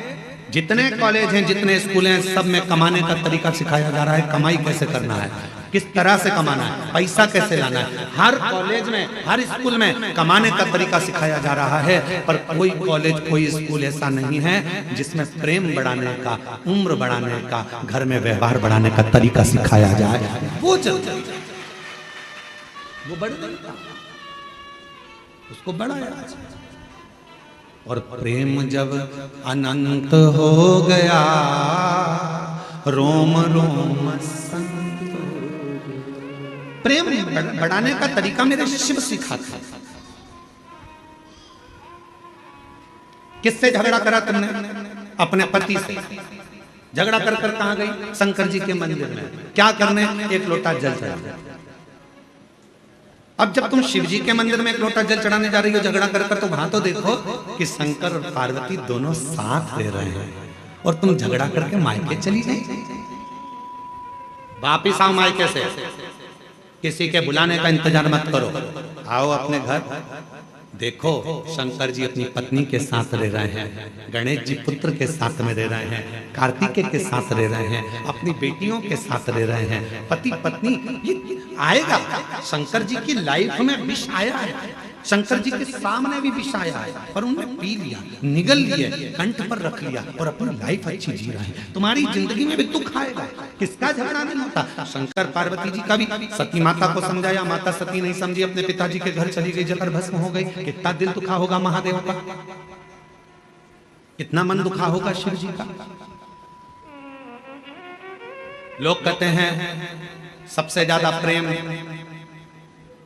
जितने कॉलेज हैं, जितने स्कूल हैं, सब में कमाने का तरीका सिखाया जा रहा है। कमाई कैसे करना है, किस तरह से कमाना है, पैसा कैसे लाना है। हर कॉलेज में, हर स्कूल में कमाने का तरीका सिखाया जा रहा है, पर कोई कॉलेज, कोई स्कूल ऐसा नहीं है जिसमें प्रेम बढ़ाने का, उम्र बढ़ाने का, घर में व्यवहार बढ़ाने का तरीका सिखाया जाए। वो चलता, वो बढ़ गया, उसको बढ़ाया। और प्रेम जब अनंत हो गया, रोम रोम संत। प्रेम बढ़ाने का तरीका मेरे शिव सिखाता। किससे झगड़ा करा तुमने? अपने पति से। झगड़ा कर कर कहां गई? शंकर जी के मंदिर में। क्या करने? एक लोटा जल चढ़ाने। अब जब तुम शिव जी के मंदिर में एक लोटा जल चढ़ाने जा रही हो झगड़ा कर कर, तो वहां तो देखो कि शंकर और पार्वती दोनों साथ रह रहे हैं, और तुम झगड़ा करके मायके चली गई। वापिस आओ मायके से, किसी के बुलाने का इंतजार मत करो, आओ अपने घर। देखो शंकर जी अपनी पत्नी के साथ रह रहे हैं, गणेश जी पुत्र के साथ में रह रहे हैं, कार्तिकेय के साथ रह रहे हैं, अपनी बेटियों के साथ रह रहे हैं, पति पत्नी। ये आएगा, शंकर जी की लाइफ में विष आया है, शंकर जी के सामने भी विष आया है, पर उन्होंने पी लिया, निगल लिए, कंठ पर रख लिया और अपनी लाइफ अच्छी जी रहे हैं। तुम्हारी जिंदगी में भी दुख आएगा, किसका झगड़ा नहीं होता? शंकर पार्वती जी का भी सती माता को समझाया, माता सती नहीं समझी, अपने पिताजी के घर चली गई, जलकर भस्म हो गई। कितना दिल दुखा होगा महादेव का, कितना मन दुखा होगा शिव जी का। लोग कहते हैं सबसे ज्यादा प्रेम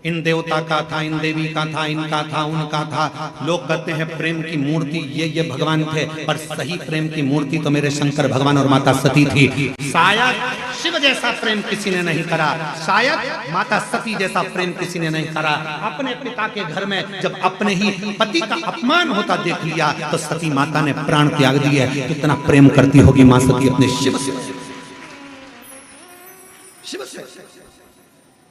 इन देवता का था, इन देवी का था, इनका था, उनका था। लोग कहते हैं प्रेम की मूर्ति ये भगवान थे, पर सही प्रेम की मूर्ति तो मेरे शंकर भगवान और माता सती थी। शायद शिव जैसा प्रेम किसी ने नहीं करा, शायद माता सती जैसा प्रेम किसी ने नहीं करा। अपने पिता के घर में जब अपने ही पति का अपमान होता देख लिया, तो सती माता ने प्राण त्याग दिए। कितना प्रेम करती होगी मां सती अपने शिव से, शिव से।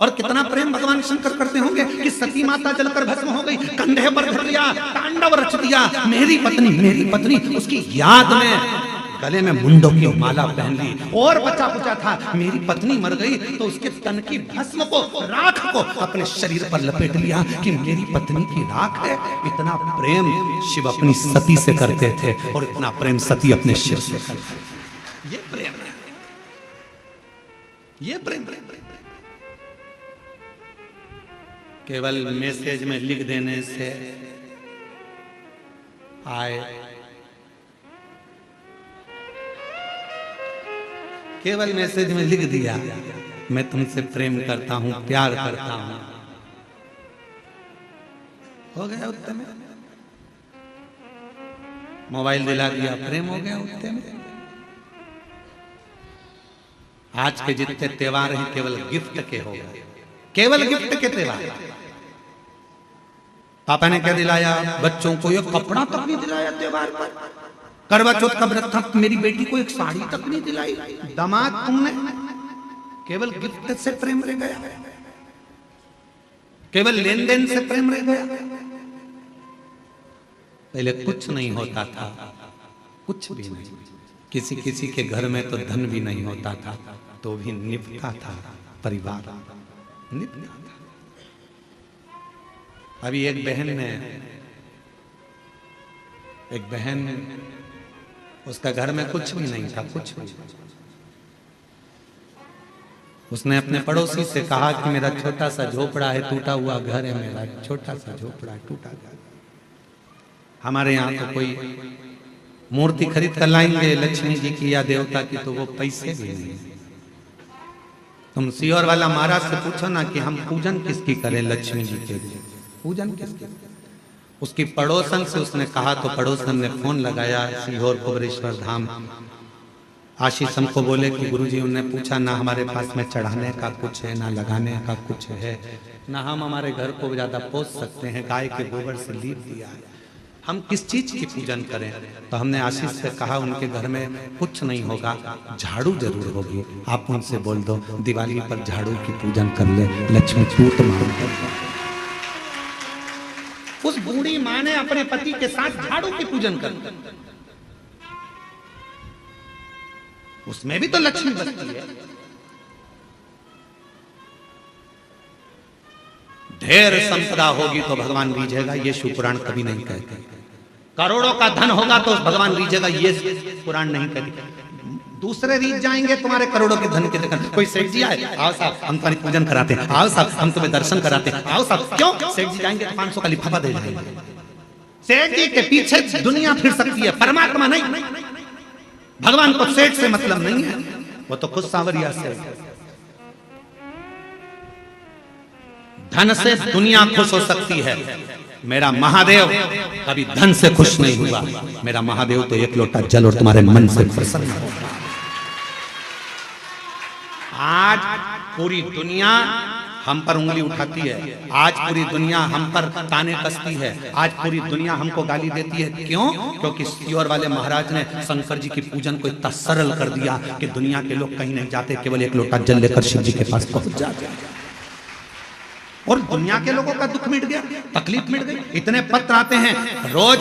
और कितना प्रेम भगवान शंकर करते होंगे कि सती माता जलकर भस्म हो गई, कंधे पर धर लिया, तांडव रच दिया, मेरी पत्नी, उसकी याद में गले में मुंडों की माला पहन ली। और बचा पूछा था, मेरी पत्नी मर गई तो उसके तन की भस्म को, राख को अपने शरीर पर लपेट लिया कि मेरी पत्नी की राख है। इतना प्रेम शिव अपनी सती से करते थे, और इतना प्रेम सती अपने शिव से करते। ये प्रेम है, ये प्रेम। केवल मैसेज में लिख देने से आए, केवल मैसेज में लिख दिया मैं तुमसे प्रेम करता हूं, प्यार करता हूं, हो गया उतने में। मोबाइल दिला दिया, प्रेम हो गया उतने में। आज के जितने त्योहार हैं केवल गिफ्ट के हो गए, केवल गिफ्ट के त्योहार। पापा ने क्या दिलाया बच्चों को? ये कपड़ा तक नहीं दिलाया त्योहार पर। करवा चौथ का व्रत था, मेरी बेटी को एक साड़ी तक नहीं दिलाई। दामाद तुमने केवल गिफ्ट से प्रेम रह गया, केवल लेन देन से प्रेम रह गया। पहले कुछ नहीं होता था, कुछ भी नहीं। किसी किसी के घर में तो धन भी नहीं होता था, तो भी निपटा था, परिवार नित्य आता। अभी एक बहन उसका घर में कुछ भी नहीं था, कुछ भी। उसने अपने पड़ोसी से कहा कि मेरा छोटा सा झोपड़ा है, टूटा हुआ घर है, मेरा छोटा सा झोपड़ा है, टूटा घर। हमारे यहाँ तो कोई मूर्ति खरीद कर लाएंगे लक्ष्मी जी की या देवता की, तो वो पैसे भी नहीं। तुम सीहोर वाला महाराज से पूछो ना कि हम पूजन किसकी करें, लक्ष्मी जी के पूजन किसकी। उसकी पड़ोसन से उसने कहा तो पड़ोसन ने फोन लगाया सीहोर कुबरेश्वर धाम। आशीष हमको बोले कि गुरुजी, उन्होंने पूछा ना हमारे पास में चढ़ाने का कुछ है, ना लगाने का कुछ है, ना हम हमारे घर को ज्यादा पोस सकते हैं, गाय के गोबर से लीप दिया है, हम किस चीज की पूजन करें। तो हमने आशीष से कहा उनके घर में कुछ नहीं होगा, झाड़ू जरूर होगी, आप उनसे बोल दो दिवाली पर झाड़ू की पूजन कर ले, लक्ष्मी टूट मार। उस बूढ़ी माँ ने अपने पति के साथ झाड़ू की पूजन कर, उसमें भी तो लक्ष्मी बसती है। ढेर संपदा होगी तो भगवान रीझेगा, ये शिव पुराण कभी नहीं कहते। करोड़ों का धन होगा तो भगवान रीझेगा, ये पुराण नहीं कहते। दूसरे रीझ जाएंगे तुम्हारे करोड़ों के धन के देखकर। कोई सेठ जी आए, आओ साहब हम तुम्हारी पूजन कराते हैं, आओ साहब हम तुम्हें दर्शन कराते हैं, आओ साहब। क्यों? सेठ जी जाएंगे तो 500 का लिफाफा दे जाएंगे। सेठ जी के पीछे दुनिया फिर सकती है, परमात्मा नहीं। भगवान को सेठ से मतलब नहीं है, वो तो खुद सांवरिया से। धन से दुनिया खुश हो सकती है, मेरा महादेव कभी धन से खुश नहीं हुआ। मेरा महादेव तो एक लोटा जल और तुम्हारे मन से प्रसन्न होगा। आज पूरी दुनिया हम पर उंगली उठाती है, आज पूरी दुनिया हम पर ताने कसती है, आज पूरी दुनिया हमको गाली देती है। क्यों? क्योंकि सीहोर वाले महाराज ने शंकर जी की पूजन को इतना सरल कर दिया कि दुनिया के लोग कहीं नहीं जाते, केवल एक लोटा जल लेकर शिव जी के पास पहुंच जाते और दुनिया के लोगों का दुख मिट गया, तकलीफ मिट गई। इतने पत्र आते हैं रोज,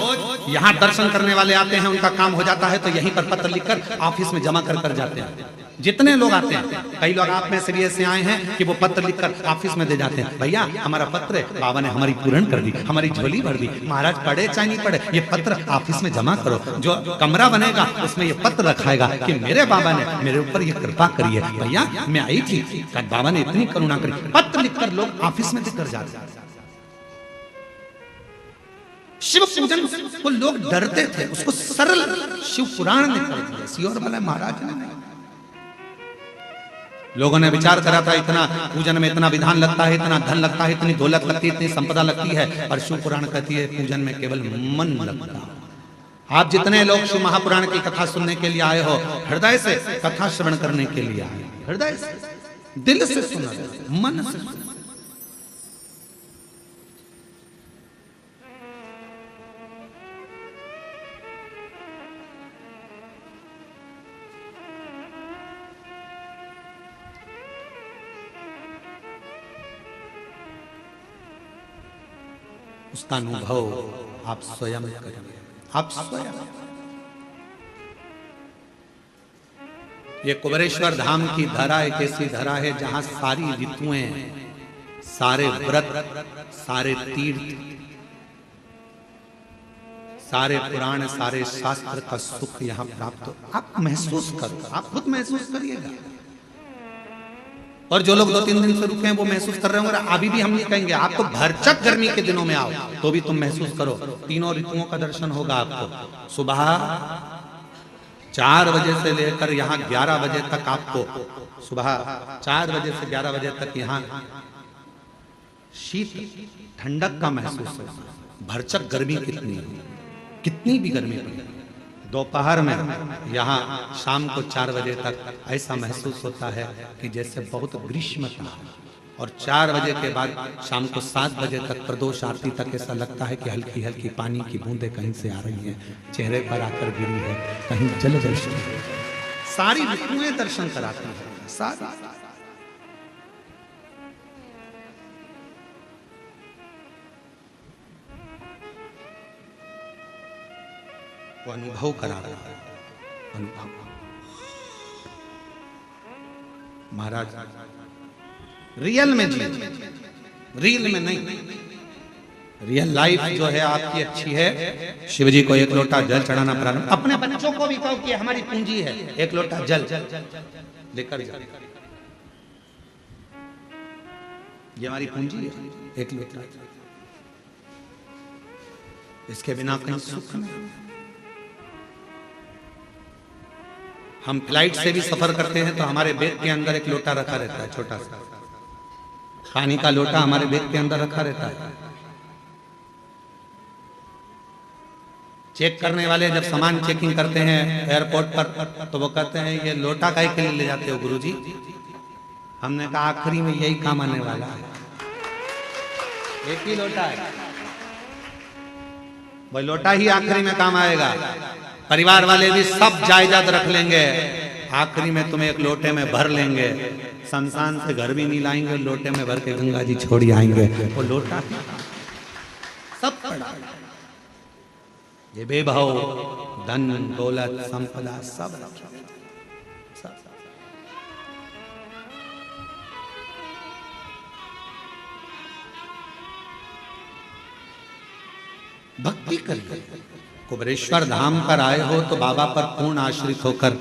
यहाँ दर्शन करने वाले आते हैं, उनका काम हो जाता है तो यहीं पर पत्र लिखकर ऑफिस में जमा कर जाते हैं। जितने लोग आते हैं, कई लोग आप में से भी ऐसे आए हैं कि वो पत्र लिखकर ऑफिस में दे जाते हैं, भैया हमारा पत्र है, बाबा ने हमारी पूर्ण कर दी, हमारी झोली भर दी, महाराज पढ़े चाहे नहीं पढ़े ये पत्र ऑफिस में जमा करो। जो कमरा बनेगा उसमें ये पत्र रखाएगा कि मेरे बाबा ने मेरे ऊपर ये कृपा करी है, भैया मैं आई थी, बाबा ने इतनी करुणा करी। पत्र लिखकर लोग ऑफिस में देकर जाते हैं। शिव पूजन को लोग डरते थे, उसको सरल शिव पुराण ने कर दिया, सीहोर वाले महाराज ने। लोगों ने विचार करा था इतना पूजन में इतना विधान लगता है, इतना धन लगता है, इतनी दौलत लगती है, इतनी संपदा लगती है, और शिव पुराण कहती है पूजन में केवल मन लगता है। आप जितने लोग शिव महापुराण की कथा सुनने के लिए आए हो, हृदय से कथा श्रवण करने के लिए आए, हृदय से, दिल से सुना, मन से। उसका अनुभव आप स्वयं करिए, आप स्वयं। ये कुबरेश्वर धाम की धरा एक ऐसी धरा है जहां सारी ऋतुएं, सारे व्रत, सारे तीर्थ, सारे पुराण, सारे शास्त्र का सुख यहां प्राप्त हो। आप महसूस करो, आप खुद महसूस करिएगा। और जो लोग 2-3 दिन से रुके हैं वो महसूस कर रहे होंगे। अभी भी हम ये कहेंगे आपको भरचक गर्मी के दिनों में आओ तो भी तुम महसूस करो, तीनों ऋतुओं का दर्शन होगा आपको। सुबह 4 बजे से लेकर यहाँ 11 बजे तक आपको, सुबह 4 बजे से 11 बजे तक यहाँ शीत ठंडक का महसूस होगा। भरचक गर्मी कितनी है, कितनी भी गर्मी पड़े, दोपहर में यहाँ शाम को 4 बजे तक ऐसा महसूस होता है कि जैसे बहुत ग्रीष्म था। और 4 बजे के बाद शाम को 7 बजे तक प्रदोष आरती तक ऐसा लगता है कि हल्की हल्की पानी की बूंदें कहीं से आ रही हैं, चेहरे पर आकर गिरी है, कहीं जल दर्शन। सारी ऋतुएं दर्शन कराती है, सारी। वो अनुभव करा रहा है, अनुभव। महाराज रियल में जी, रील में नहीं। रियल लाइफ जो है आपकी अच्छी है। शिव जी को एक लोटा जल चढ़ाना प्रारंभ, अपने बच्चों को भी कहो कि हमारी पूंजी है, एक लोटा जल लेकर जाओ, ये हमारी पूंजी है, एक लोटा। इसके बिना कहीं सुख नहीं। हम फ्लाइट से भी सफर करते हैं तो हमारे बैग के अंदर एक लोटा रखा रहता है, छोटा सा पानी का लोटा हमारे बैग के अंदर रखा रहता है। चेक करने वाले जब सामान चेकिंग करते हैं एयरपोर्ट पर तो वो कहते हैं ये लोटा काहे के लिए ले जाते हो गुरुजी? हमने कहा आखिरी में यही काम आने वाला है, एक ही लोटा है, वो लोटा ही आखिरी में काम आएगा। परिवार वाले भी सब जायदाद रख लेंगे, आखिरी में तुम्हें एक लोटे में भर लेंगे, शमशान से घर भी नहीं लाएंगे, लोटे में भर के गंगा जी छोड़ आएंगे। वो लोटा सब पड़ा, ये बेभाव धन दौलत संपदा सब भक्ति करिए। कुबेरेश्वर धाम पर आए हो तो बाबा पर पूर्ण आश्रित होकर,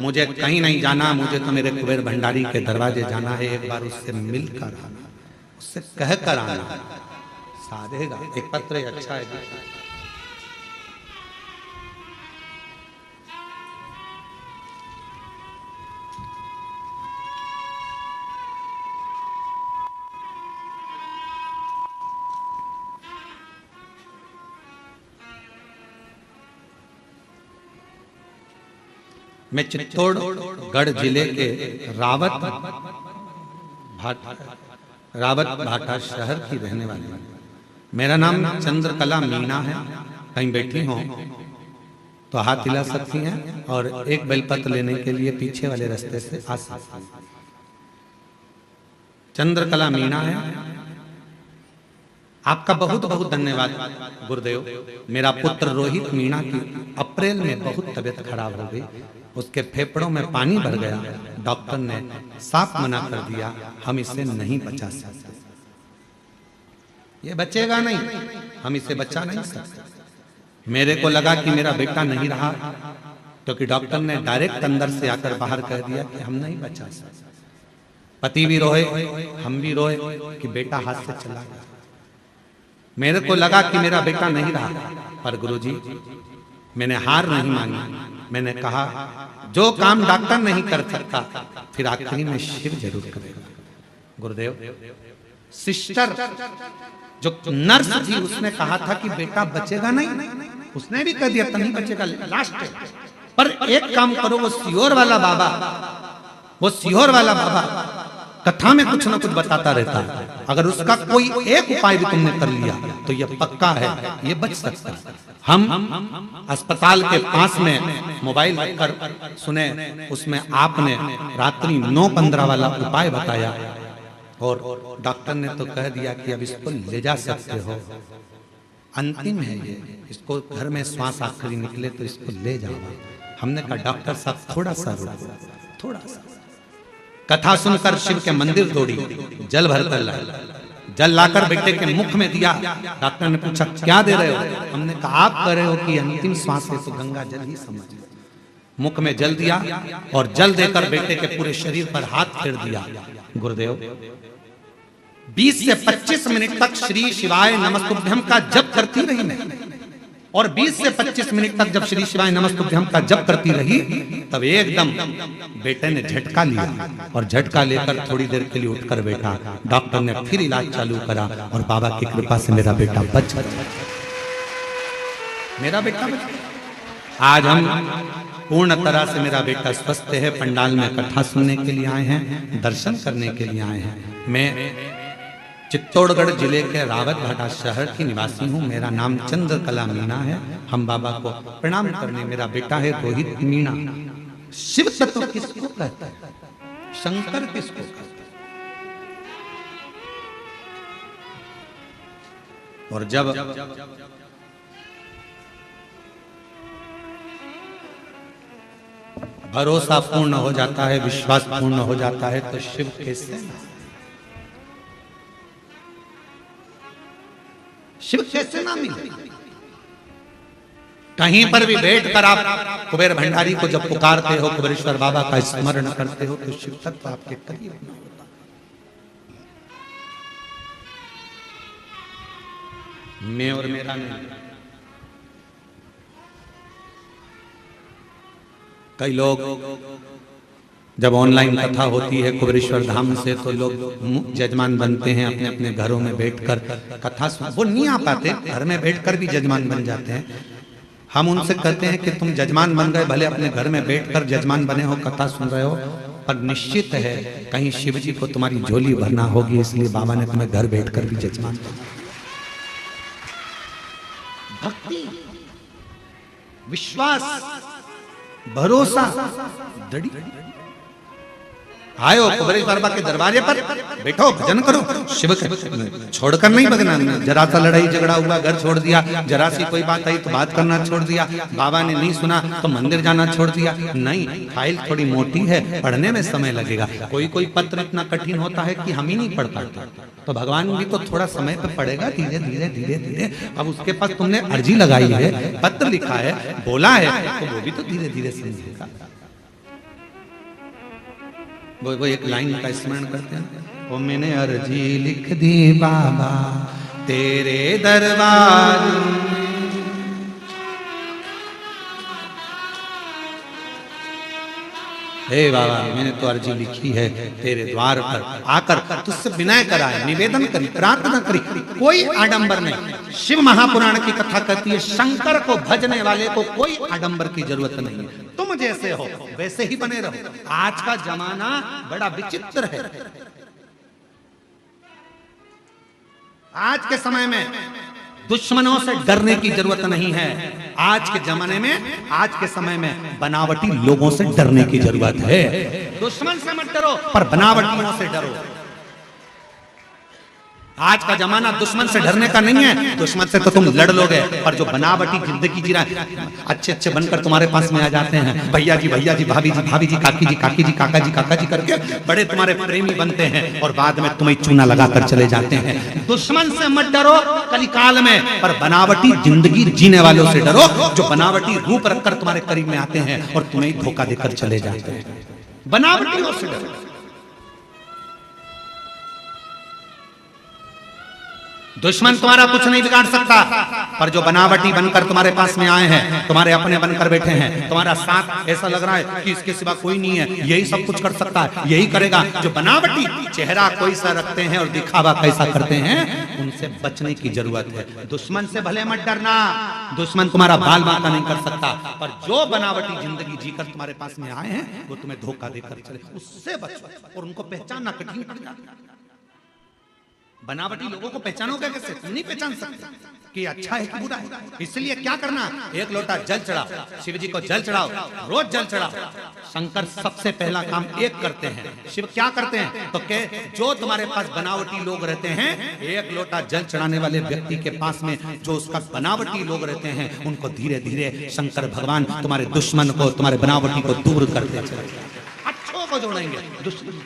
मुझे कहीं नहीं जाना, मुझे तो मेरे कुबेर भंडारी के दरवाजे जाना है, एक बार उससे मिलकर आना, उससे कहकर आना, साधेगा। एक पत्र अच्छा है, मैं चित्तौड़गढ़ जिले के रावत भाटा शहर की रहने वाली हूँ। मेरा नाम चंद्रकला मीणा है। कहीं बैठी हो तो हाथ हिला सकती हैं और एक बेलपत्र लेने के लिए पीछे वाले रास्ते से आ सकती हैं। चंद्रकला मीणा है। आपका बहुत बहुत धन्यवाद गुरुदेव। मेरा पुत्र रोहित मीणा की अप्रैल में बहुत तबीयत खराब हो गई, उसके फेफड़ों में पानी भर गया, डॉक्टर ने साफ मना कर दिया, हम इसे नहीं बचा सकते, ये बचेगा नहीं, हम इसे बचा नहीं सकते। मेरे को लगा कि मेरा बेटा नहीं रहा, क्योंकि डॉक्टर ने डायरेक्ट अंदर से आकर बाहर कह दिया कि हम नहीं बचा सकते। पति भी रोए, हम भी रोए कि बेटा हाथ से चला गया। मेरे को लगा कि मेरा बेटा नहीं रहा, पर गुरुजी मैंने हार नहीं मानी। मैंने कहा जो काम डॉक्टर नहीं कर सकता फिर आखिरी में शिव जरूर करेगा। गुरुदेव, सिस्टर जो नर्स थी उसने कहा था कि बेटा बचेगा नहीं, उसने भी कह दिया था नहीं बचेगा लास्ट, पर एक काम करो, वो सियोर वाला बाबा कथा में कुछ ना कुछ बताता रहता है, अगर उसका कोई एक उपाय भी तुमने कर लिया तो ये पक्का है, ये बच सकता है। हम अस्पताल के पास में मोबाइल रखकर सुने, उसमें आपने रात्रि 9:15 वाला उपाय बताया और डॉक्टर ने तो कह दिया कि अब इसको ले जा सकते हो, अंतिम है ये, इसको घर में श्वास आखिरी निकले तो इसको ले जाओ। हमने कहा डॉक्टर साहब थोड़ा सा रुको, थोड़ा सा। कथा सुनकर शिव के मंदिर दौड़ी, जल भर कर लाई, जल लाकर बेटे के मुख में दिया। डॉक्टर ने पूछा क्या दे रहे हो? हमने कहा आप कह रहे हो कि अंतिम श्वास है तो गंगा जल ही समझ। मुख में जल दिया और जल देकर बेटे के पूरे शरीर पर हाथ फेर दिया। गुरुदेव 20 से 25 मिनट तक श्री शिवाय नमस्तुभ्यम का जप करती रही मैं, और 20 से 25 मिनट तक जब श्री शिवाय नमस्तुभ्यम का जप करती रही तब एकदम बेटे ने झटका लिया, और झटका लेकर थोड़ी देर के लिए उठकर बैठा। डॉक्टर ने फिर इलाज चालू करा और बाबा की कृपा से मेरा बेटा बच गया। मेरा बेटा बच गया। आज हम पूर्ण तरह से मेरा बेटा स्वस्थ है। पंडाल में कथा सुनने के लिए आए हैं, दर्शन करने के लिए आए हैं। मैं चित्तौड़गढ़ जिले के रावत भाटा शहर की निवासी हूँ। मेरा नाम चंद्रकला मीणा है। हम बाबा को प्रणाम करने, मेरा बेटा है रोहित मीणा। शिव तत्व किसको कहता है? शंकर किसको कहता है? और जब भरोसा पूर्ण हो जाता है, विश्वास पूर्ण हो जाता है तो शिव कैसे ना मिले। कहीं पर भी बैठकर आप कुबेर भंडारी को जब पुकारते हो, कुबेरेश्वर बाबा का स्मरण करते हो, तो शिव तत्व आपके करीब होता। मैं और मेरा नहीं। कई लोग जब ऑनलाइन कथा होती है कुबेरेश्वर धाम से, तो लोग जजमान बनते हैं अपने अपने घरों में बैठकर कथा सुन। वो नहीं आ पाते, घर में बैठकर भी जजमान बन जाते हैं। हम उनसे कहते हैं कि तुम जजमान बन गए, भले अपने घर में बैठकर जजमान बने हो, कथा सुन रहे हो, पर निश्चित है कहीं शिव जी को तुम्हारी झोली भरना होगी, इसलिए बाबा ने तुम्हें घर बैठकर भी जजमान बना। भक्ति, विश्वास, भरोसा, दृढ़। आयो कुबेरेश्वर बाबा के दरवाजे पर बैठो, भजन करो, शिव छोड़कर नहीं भगना। जरा सा लड़ाई झगड़ा हुआ, घर छोड़ दिया, जरा सी कोई बात आई तो बात करना छोड़ दिया, बाबा ने नहीं सुना तो मंदिर जाना छोड़ दिया। नहीं, फाइल थोड़ी मोटी है, पढ़ने में समय लगेगा। कोई कोई पत्र इतना कठिन होता है कि हम ही नहीं पढ़ पाते, तो भगवान भी तो थोड़ा समय पे पढ़ेगा, धीरे धीरे धीरे धीरे। अब उसके पास तुमने अर्जी लगाई है, पत्र लिखा है, बोला है, तो वो भी तो धीरे धीरे समझेगा। वो एक लाइन का स्मरण करते हैं, ओ मैंने अर्जी लिख दी बाबा तेरे दरबार। हे बाबा, मैंने तो अर्जी लिखी है तेरे द्वार पर आकर तुझसे विनय कराए, निवेदन करी, प्रार्थना करी, कोई आडंबर नहीं। शिव महापुराण की कथा कहती है, शंकर को भजने वाले को कोई आडंबर की जरूरत नहीं है। तुम जैसे हो वैसे ही बने रहो। आज का जमाना बड़ा विचित्र है। आज के समय में दुश्मनों से डरने की जरूरत नहीं है। आज के जमाने में, आज के समय में बनावटी लोगों से डरने की जरूरत है। दुश्मन से मत डरो, पर बनावटियों से डरो। आज का जमाना दुश्मन से डरने का नहीं है। दुश्मन से तो तुम लड़ लोगे, पर जो बनावटी जिंदगी जी रहा है, अच्छे अच्छे बनकर तुम्हारे पास में आ जाते हैं, भैया जी, भाभी जी, भाभी जी, काकी जी, काकी जी, काका जी करके बड़े तुम्हारे प्रेमी बनते हैं, और बाद में तुम्हें चूना लगाकर चले जाते हैं। दुश्मन से मत डरो कलिकाल में, पर बनावटी जिंदगी जीने वालों से डरो, जो बनावटी रूप रखकर तुम्हारे करीब में आते हैं और तुम्हें धोखा देकर चले जाते हैं। बनावटियों से डरो। दुश्मन तुम्हारा कुछ नहीं बिगाड़ सकता, पर जो बनावटी बनकर तुम्हारे पास में आए हैं, तुम्हारे अपने बनकर बैठे हैं, तुम्हारा साथ ऐसा लग रहा है कि इसके सिवा कोई नहीं है, यही सब कुछ कर सकता है, यही करेगा, जो बनावटी चेहरा कोई सा रखते हैं और दिखावा कैसा करते हैं, उनसे बचने की जरूरत है। दुश्मन से भले मत डरना, दुश्मन तुम्हारा बाल बांका नहीं कर सकता, पर जो बनावटी जिंदगी जीकर तुम्हारे पास में आए हैं, वो तुम्हें धोखा देकर चले, उससे बचो। और उनको पहचानना कठिन पड़ जाता है। बनावटी लोगों को पहचानोगे कैसे? तुम नहीं पहचान सकते कि अच्छा है कि बुरा है। इसलिए क्या करना, एक लोटा जल चढ़ाओ, शिव जी को जल चढ़ाओ, रोज जल चढ़ाओ। शंकर सबसे पहला काम एक करते हैं। शिव क्या करते हैं? तो के जो तुम्हारे पास बनावटी लोग रहते हैं, एक लोटा जल चढ़ाने वाले व्यक्ति के पास में जो उसका बनावटी लोग रहते हैं, उनको धीरे धीरे शंकर भगवान तुम्हारे दुश्मन को, तुम्हारे बनावटी को दूर करते चले, अच्छों को जोड़ेंगे। दुश्मन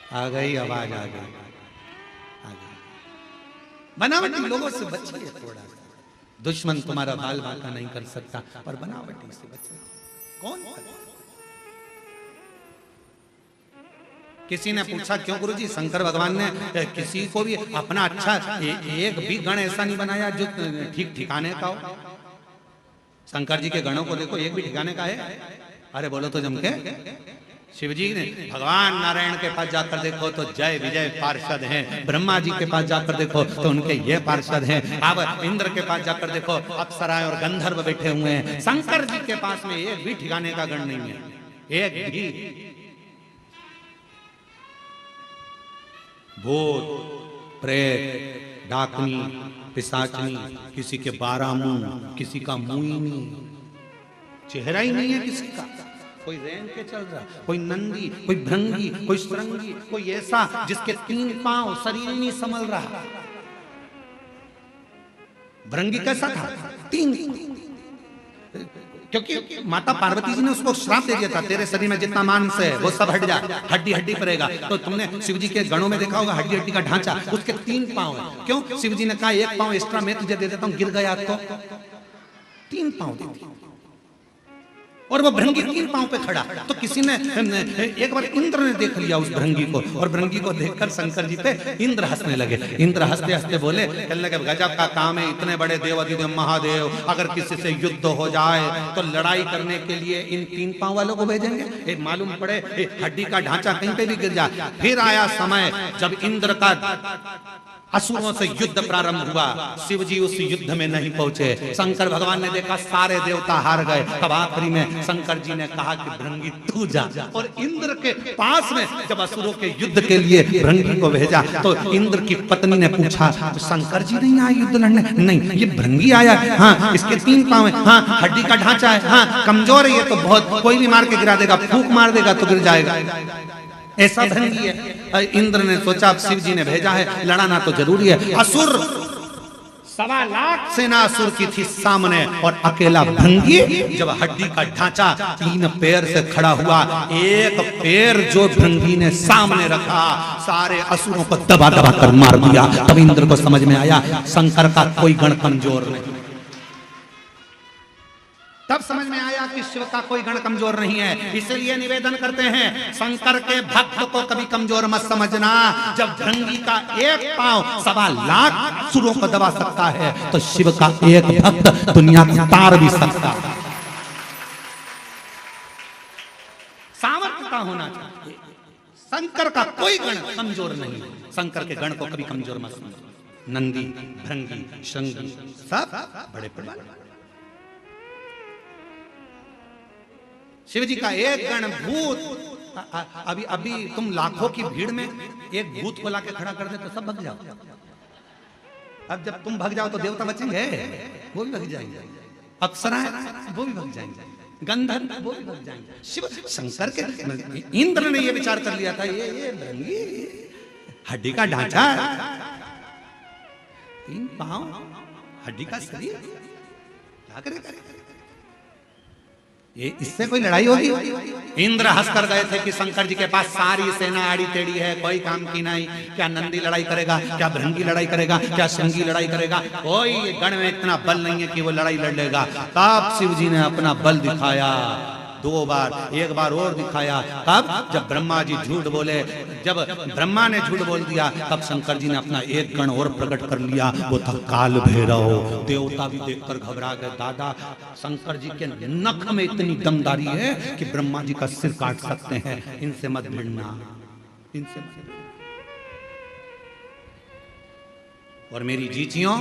आ गई, आवाज आ गई। बनावटी लोगों से बचिए थोड़ा। दुश्मन तुम्हारा बाल बांका नहीं कर सकता, पर बनावटी से बचिए। कौन? किसी ने पूछा, क्यों गुरुजी शंकर भगवान ने किसी को भी अपना अच्छा एक भी गण ऐसा नहीं बनाया जो ठीक ठिकाने का हो? शंकर जी के गणों को देखो, एक भी ठिकाने का है? अरे बोलो तो जम के। शिव जी ने भगवान नारायण के पास जाकर देखो तो जय विजय पार्षद हैं, ब्रह्मा जी के पास जाकर देखो तो उनके ये पार्षद हैं, अब इंद्र के पास जाकर देखो अप्सराएं और गंधर्व बैठे हुए हैं। शंकर जी के पास में एक भी ठिकाने का गण नहीं है, एक भी। भूत, प्रेत, डाकनी, पिशाचनी, किसी के 12 मुंह, किसी का मुंह ही नहीं, चेहरा ही नहीं है किसी का। कोई रेंग के चल रहा, कोई नंदी, कोई भृंगी, कोई सुरंगी, कोई ऐसा जिसके 3 पांव, शरीर नहीं संभल रहा। भृंगी कैसा था? 3 क्योंकि माता पार्वती जी ने उसको श्राप दे दिया था, तेरे शरीर में जितना मांस है वो सब हट जा, हड्डी हड्डी पड़ेगा। तो तुमने शिव जी के गणों में देखा होगा हड्डी हड्डी का ढांचा, उसके 3 पांव है। क्यों? शिव जी ने कहा 1 पांव एक्स्ट्रा मैं तुझे दे देता हूं, गिर गया तो 3 पांव दे दिया। और वो भृंगी 3 पांव पे खड़ा। तो किसी ने एक बार इंद्र ने देख लिया उस भृंगी को, और भृंगी को देखकर शंकर जी पे इंद्र हंसने लगे। इंद्र हंसते हंसते बोले, कहने लगे गजब का काम है, इतने बड़े देव अधिदेव महादेव अगर किसी से युद्ध हो जाए तो लड़ाई करने के लिए इन 3 पांव वालों को भेजेंगे? मालूम पड़े हड्डी का ढांचा कहीं पे भी गिर जाए। फिर आया समय जब इंद्र का असुरों से युद्ध प्रारंभ हुआ, शिव जी उस युद्ध में नहीं पहुंचे। शंकर भगवान ने देखा सारे देवता हार गए। तब आखिरी में शंकर जी ने कहा कि भृंगी तू जा। और इंद्र के पास में जब असुरों के युद्ध के लिए भृंगी को भेजा तो इंद्र की पत्नी ने पूछा, तो शंकर जी नहीं आए युद्ध लड़ने? नहीं, ये भृंगी आया है। हाँ, इसके 3 पांव है, हाँ हड्डी का ढांचा है, हाँ कमजोर है, ये तो बहुत कोई भी मार के गिरा देगा, फूंक मार देगा तो गिर जाएगा, ऐसा भृंगी है। इंद्र ने सोचा अब शिव जी ने भेजा है, लड़ाना तो जरूरी है। असुर 1.25 लाख सेना असुर की थी सामने, और अकेला भृंगी जब हड्डी का ढांचा 3 पैर से खड़ा हुआ, एक पैर जो भृंगी ने सामने रखा सारे असुरों को दबा दबा कर मार दिया। तब इंद्र को समझ में आया शंकर का कोई गण कमजोर नहीं। तब समझ में आया कि शिव का कोई गण कमजोर नहीं है। इसलिए निवेदन करते हैं, शंकर के भक्त को कभी कमजोर मत समझना। जब भृंगी का 1 पांव 1.25 लाख सुरों को दबा सकता है, तो शिव का एक भक्त दुनिया को तार भी सकता है। सामर्थ्य का होना चाहिए। शंकर का कोई गण कमजोर नहीं है। शंकर के गण को कभी कमजोर मत समझो। नंदी, भृंगी, शंगी सब बड़े बड़े। शिव जी का एक गण भूत, अभी तुम लाखों की भीड़ में एक भूत को लाके खड़ा कर दे तो सब भग जाओ। अब जब तुम भग जाओ तो देवता बचेंगे? वो भी भग जाएंगे। अप्सराएं वो भी भग जाएंगे, गंधर्व वो भी भग जाएंगे। शिव शंकर के इंद्र ने ये विचार कर लिया था, ये हड्डी का ढांचा, 3 पांव, हड्डी का शरीर, क्या करे ये, इससे कोई लड़ाई होगी? इंद्र हंस कर गए थे कि शंकर जी के पास सारी सेना आड़ी टेढ़ी है, कोई काम की नहीं। क्या नंदी लड़ाई करेगा? क्या भृंगी लड़ाई करेगा? क्या शंगी लड़ाई करेगा? कोई गण में इतना बल नहीं है कि वो लड़ाई लड़ लेगा। तब शिव जी ने अपना बल दिखाया 2 बार, एक बार और दिखाया। तब जब ब्रह्मा जी झूठ बोले, जब ब्रह्मा ने झूठ बोल दिया, तब शंकर जी ने अपना एक गण और प्रकट कर लिया, वो था काल भैरव। देवता भी देखकर घबरा गए। दादा शंकर जी के नख में इतनी दमदारी है कि ब्रह्मा जी का सिर काट सकते हैं। इनसे मत भिड़ना, इनसे मत। और मेरी जीजियों,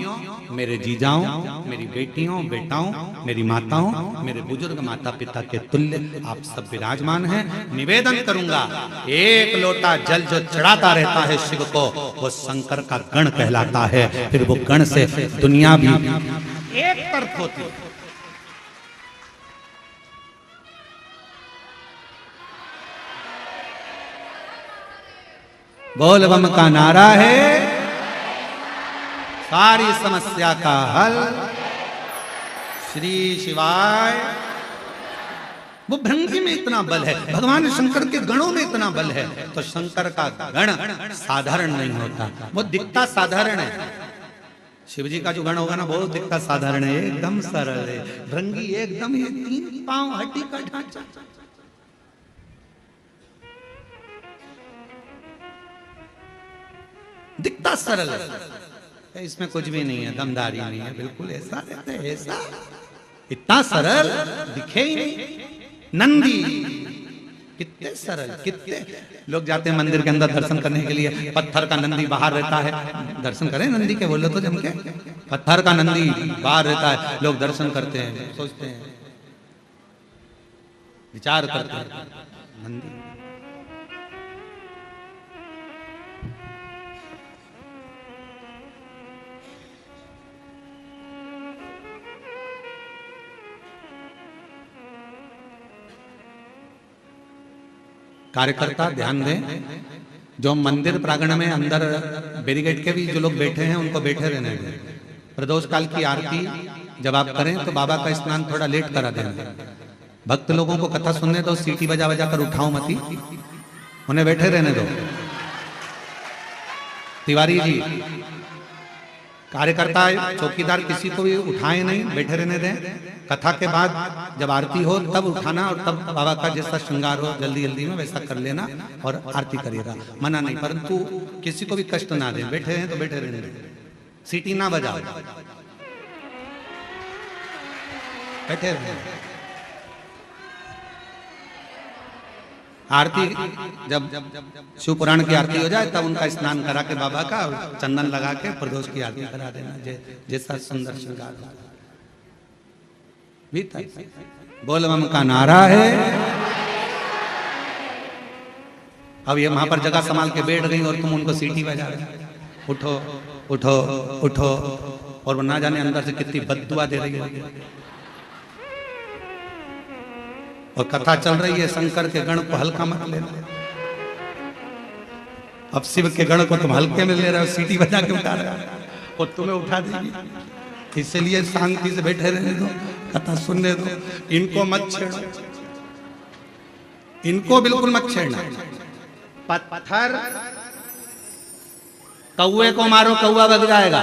मेरे जीजाओं, मेरी बेटियों, बेटाओं, मेरी माताओं, मेरे बुजुर्ग माता पिता के तुल्य आप सब विराजमान हैं। निवेदन करूंगा, 1 लोटा जल जो चढ़ाता रहता है शिव को, वो शंकर का गण कहलाता है। फिर वो गण से दुनिया भी एक तरफ होती है। बोल बम का नारा है, सारी समस्या का हल। श्री शिवाय। वो भृंगी में इतना बल है, भगवान शंकर के गणों में इतना बल है, तो शंकर का गण साधारण नहीं होता, वो दिखता साधारण है। शिव जी का जो गण होगा ना, वो दिखता साधारण है, एकदम सरल है। भृंगी एकदम ये 3 पांव हड्डी का ढांचा, दिखता सरल है, इसमें कुछ भी नहीं है, दमदारी नहीं है, बिल्कुल ऐसा रहता है, ऐसा इतना सरल दिखे ही नहीं। नंदी कितने सरल, कितने लोग जाते हैं मंदिर के अंदर दर्शन करने के लिए, पत्थर का नंदी बाहर रहता है। दर्शन करें नंदी के, बोलो तो जम के, पत्थर का नंदी बाहर रहता है, लोग दर्शन करते हैं, सोचते हैं, विचार करते हैं, नंदी कार्यकर्ता ध्यान दें, जो मंदिर प्रांगण में अंदर बैरिकेड के भी जो लोग बैठे हैं उनको बैठे रहने दें। प्रदोष काल की आरती जब आप करें तो बाबा का स्नान थोड़ा लेट करा देना। भक्त लोगों को कथा सुनने दो, सीटी बजा बजा कर उठाओ मती, उन्हें बैठे रहने दो। तिवारी जी, कार्यकर्ता चौकीदार किसी को भी उठाए नहीं, बैठे रहने दें। कथा के बाद जब आरती हो तब उठाना और तब बाबा का जैसा श्रृंगार हो जल्दी जल्दी में वैसा कर लेना और आरती करिएगा, मना नहीं, परंतु किसी को भी कष्ट ना दें। बैठे हैं तो बैठे रहने दें, सीटी ना बजाओ, बैठे रहें। आरती जब शिव पुराण की आरती हो जाए तब उनका स्नान करा के बाबा का चंदन लगा के प्रदोष की आरती करा देना, जैसा सुंदर श्रृंगार हो। भीतर बोल बम का नारा है। अब ये वहां पर जगह संभाल के बैठ गई और तुम उनको सीटी बजा रहे, उठो उठो उठो, और ना जाने अंदर से कितनी बद्दुआ दे रही है। और कथा चल रही है, शंकर के गण को हल्का मत लेना। अब शिव के गण को तुम हल्के में ले रहे हो, सीटी बजा के उठा रहे हो और तुम्हें उठा देगी। इसलिए शांति से बैठे रहने दो, कथा सुनने दो, इनको मत छेड़ो, इनको बिल्कुल मत छेड़ना। पत्थर कौए को मारो कौआ भग जाएगा,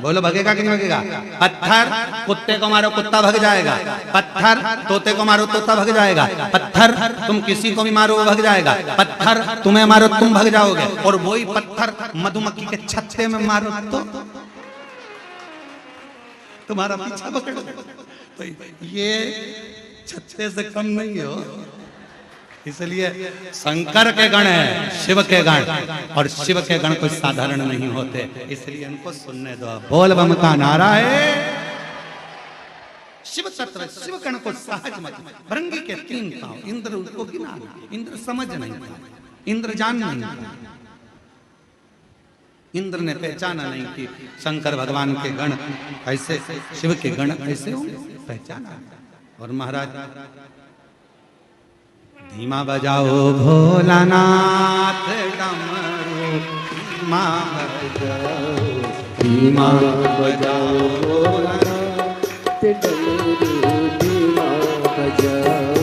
बोलो भगेगा कि नहीं भगेगा? पत्थर कुत्ते को मारो कुत्ता भग जाएगा, पत्थर तोते को मारो तोता भग जाएगा, पत्थर तुम किसी को भी मारो वो भग जाएगा, पत्थर तुम्हें मारो तुम भग जाओगे, और वही पत्थर मधुमक्खी के छत्ते में मारो तो तुम्हारा पीछा पकड़। तो ये छत्ते से कम नहीं हो, इसलिए शंकर के गण है, शिव के गण, और शिव के गण कोई साधारण नहीं होते, इसलिए इनको सुनने दो। बोल बम का नारा है। शिव तत्व शिव गण को सहज मत, भृंगी के 3 पांव, इंद्र उसको गिना, इंद्र समझ नहीं था, इंद्र जान नहीं था, इंद्र ने पहचाना नहीं कि शंकर भगवान के गण ऐसे, शिव के गण ऐसे होंगे, पहचाना। और महाराज धीमा बजाओ भोलानाथ डमरू, धीमा बजाओ, धीमा बजाओ भोलानाथ डमरू, धीमा बजाओ,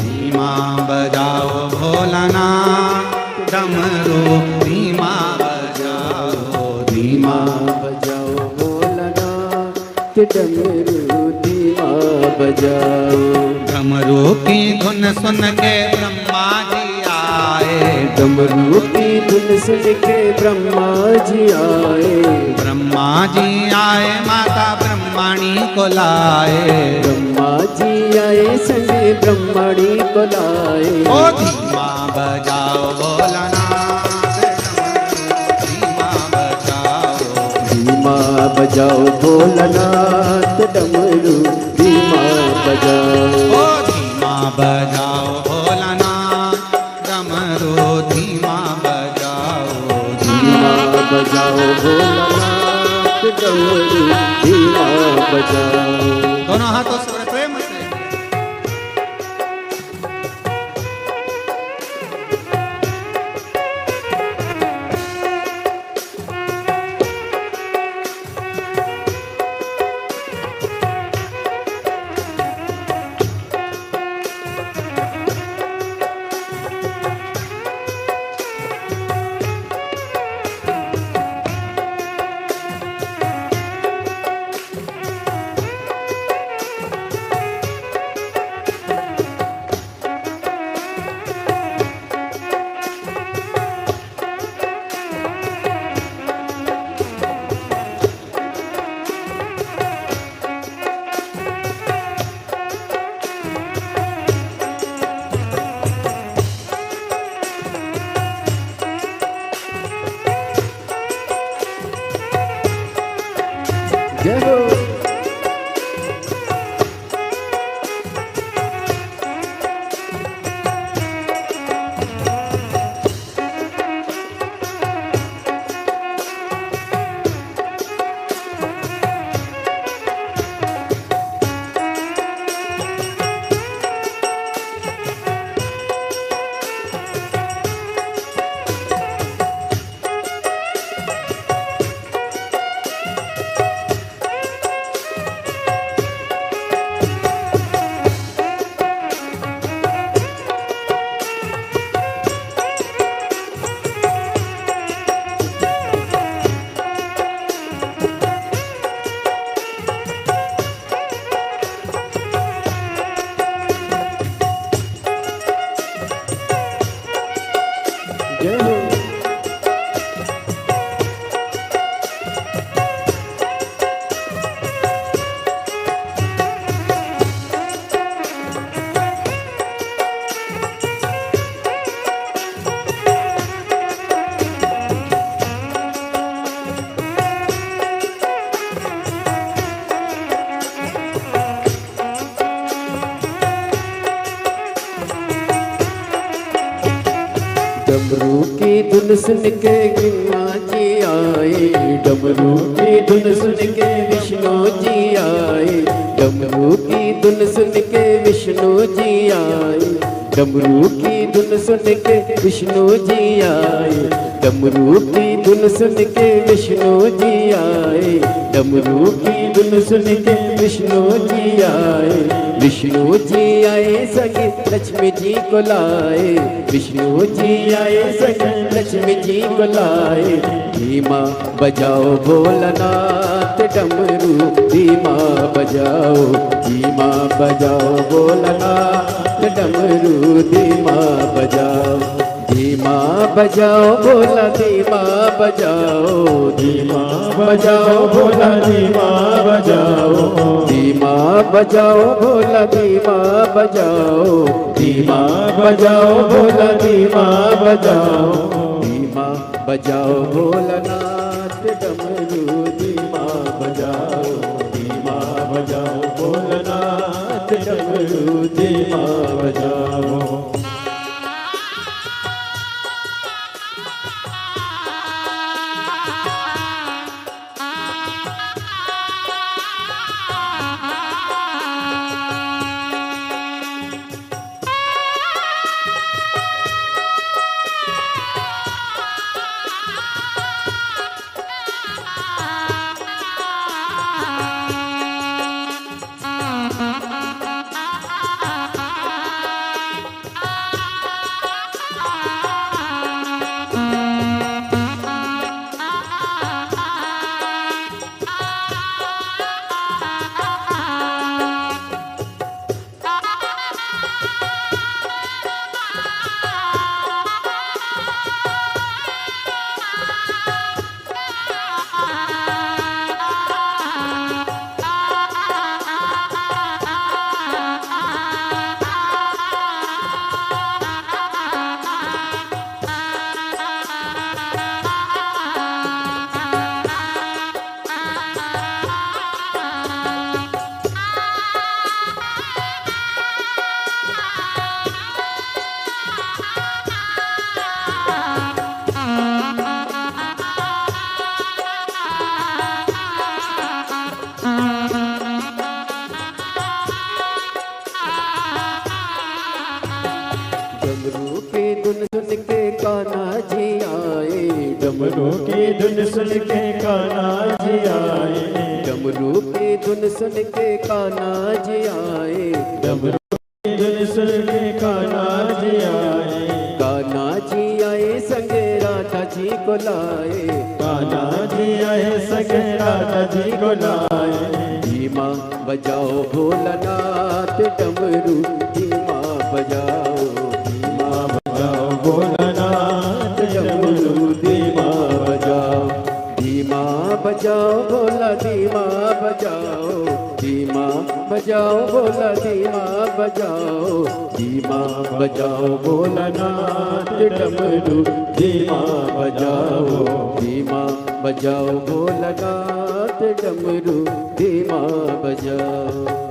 धीमा बजाओ भोलानाथ डमरू, धीमा बजाओ, धीमा बजाओ भोलानाथ डमरू, धीमा बजाओ। डमरू की धुन सुन के ब्रह्मा जी आए, डमरू की धुन सुन के ब्रह्मा जी आए, ब्रह्मा जी आए माता ब्रह्मणी को लाए, ब्रह्मा जी आए संगे ब्रह्मणी को लाए। ओ धीमा बजाओ भोलानाथ धीमा बजाओ, धीमा बजाओ भोलानाथ डमरू, धीमा बजाओ। ओ धीमा बजाओ भोलानाथ डमरू, धीमा बजाओ, धीमा बजाओ भोलानाथ डमरू, धीमा बजाओ। दोनों हाथों से बड़े प्रेम से। जय हो। धुन सुन के ब्रह्मा जी आए, डमरू की धुन सुन के विष्णु जी आए, डमरू की धुन सुन के विष्णु जी आए, डमरू की धुन सुन के विष्णु जी आए, डमरू की धुन सुन के विष्णु जी आए, डमरू की धुन सुन के विष्णु जी आए, विष्णु जी आए संगे लक्ष्मी जी को लाए, विष्णु जी आए संगे लक्ष्मी जी को लाए, धीमा बजाओ भोलानाथ डमरू, धीमा बजाओ, धीमा बजाओ भोलानाथ डमरू, धीमा बजाओ, धीमा बजाओ भोला, धीमा बजाओ, धीमा बजाओ भोला, धीमा बजाओ, धीमा बजाओ भोला, धीमा बजाओ, धीमा बजाओ भोला, धीमा बजाओ, धीमा बजाओ भोलानाथ डमरू, धीमा बजाओ, धीमा बजाओ भोलानाथ डमरू, धीमा बजाओ। डमरू की धुन सुन के कान्हा जी आए, डमरू की धुन सुन के कान्हा जी आए, डमरू की धुन सुन के कान्हा जी आए, डमरू की धुन सुन के कान्हा जी आए, कान्हा जी आए संगे राधा जी को लाए, कान्हा जी आए संगे राधा जी को लाए, धीमा बजाओ भोलानाथ डमरू, धीमा बजाओ, धीमा बजाओ भोलानाथ डमरू, धीमा बजाओ, धीमा बजाओ भोला, धीमा बजाओ, धीमा बजाओ भोला, धीमा बजाओ, धीमा बजाओ भोलानाथ डमरू, धीमा बजाओ, धीमा बजाओ भोलानाथ डमरू, धीमा बजाओ।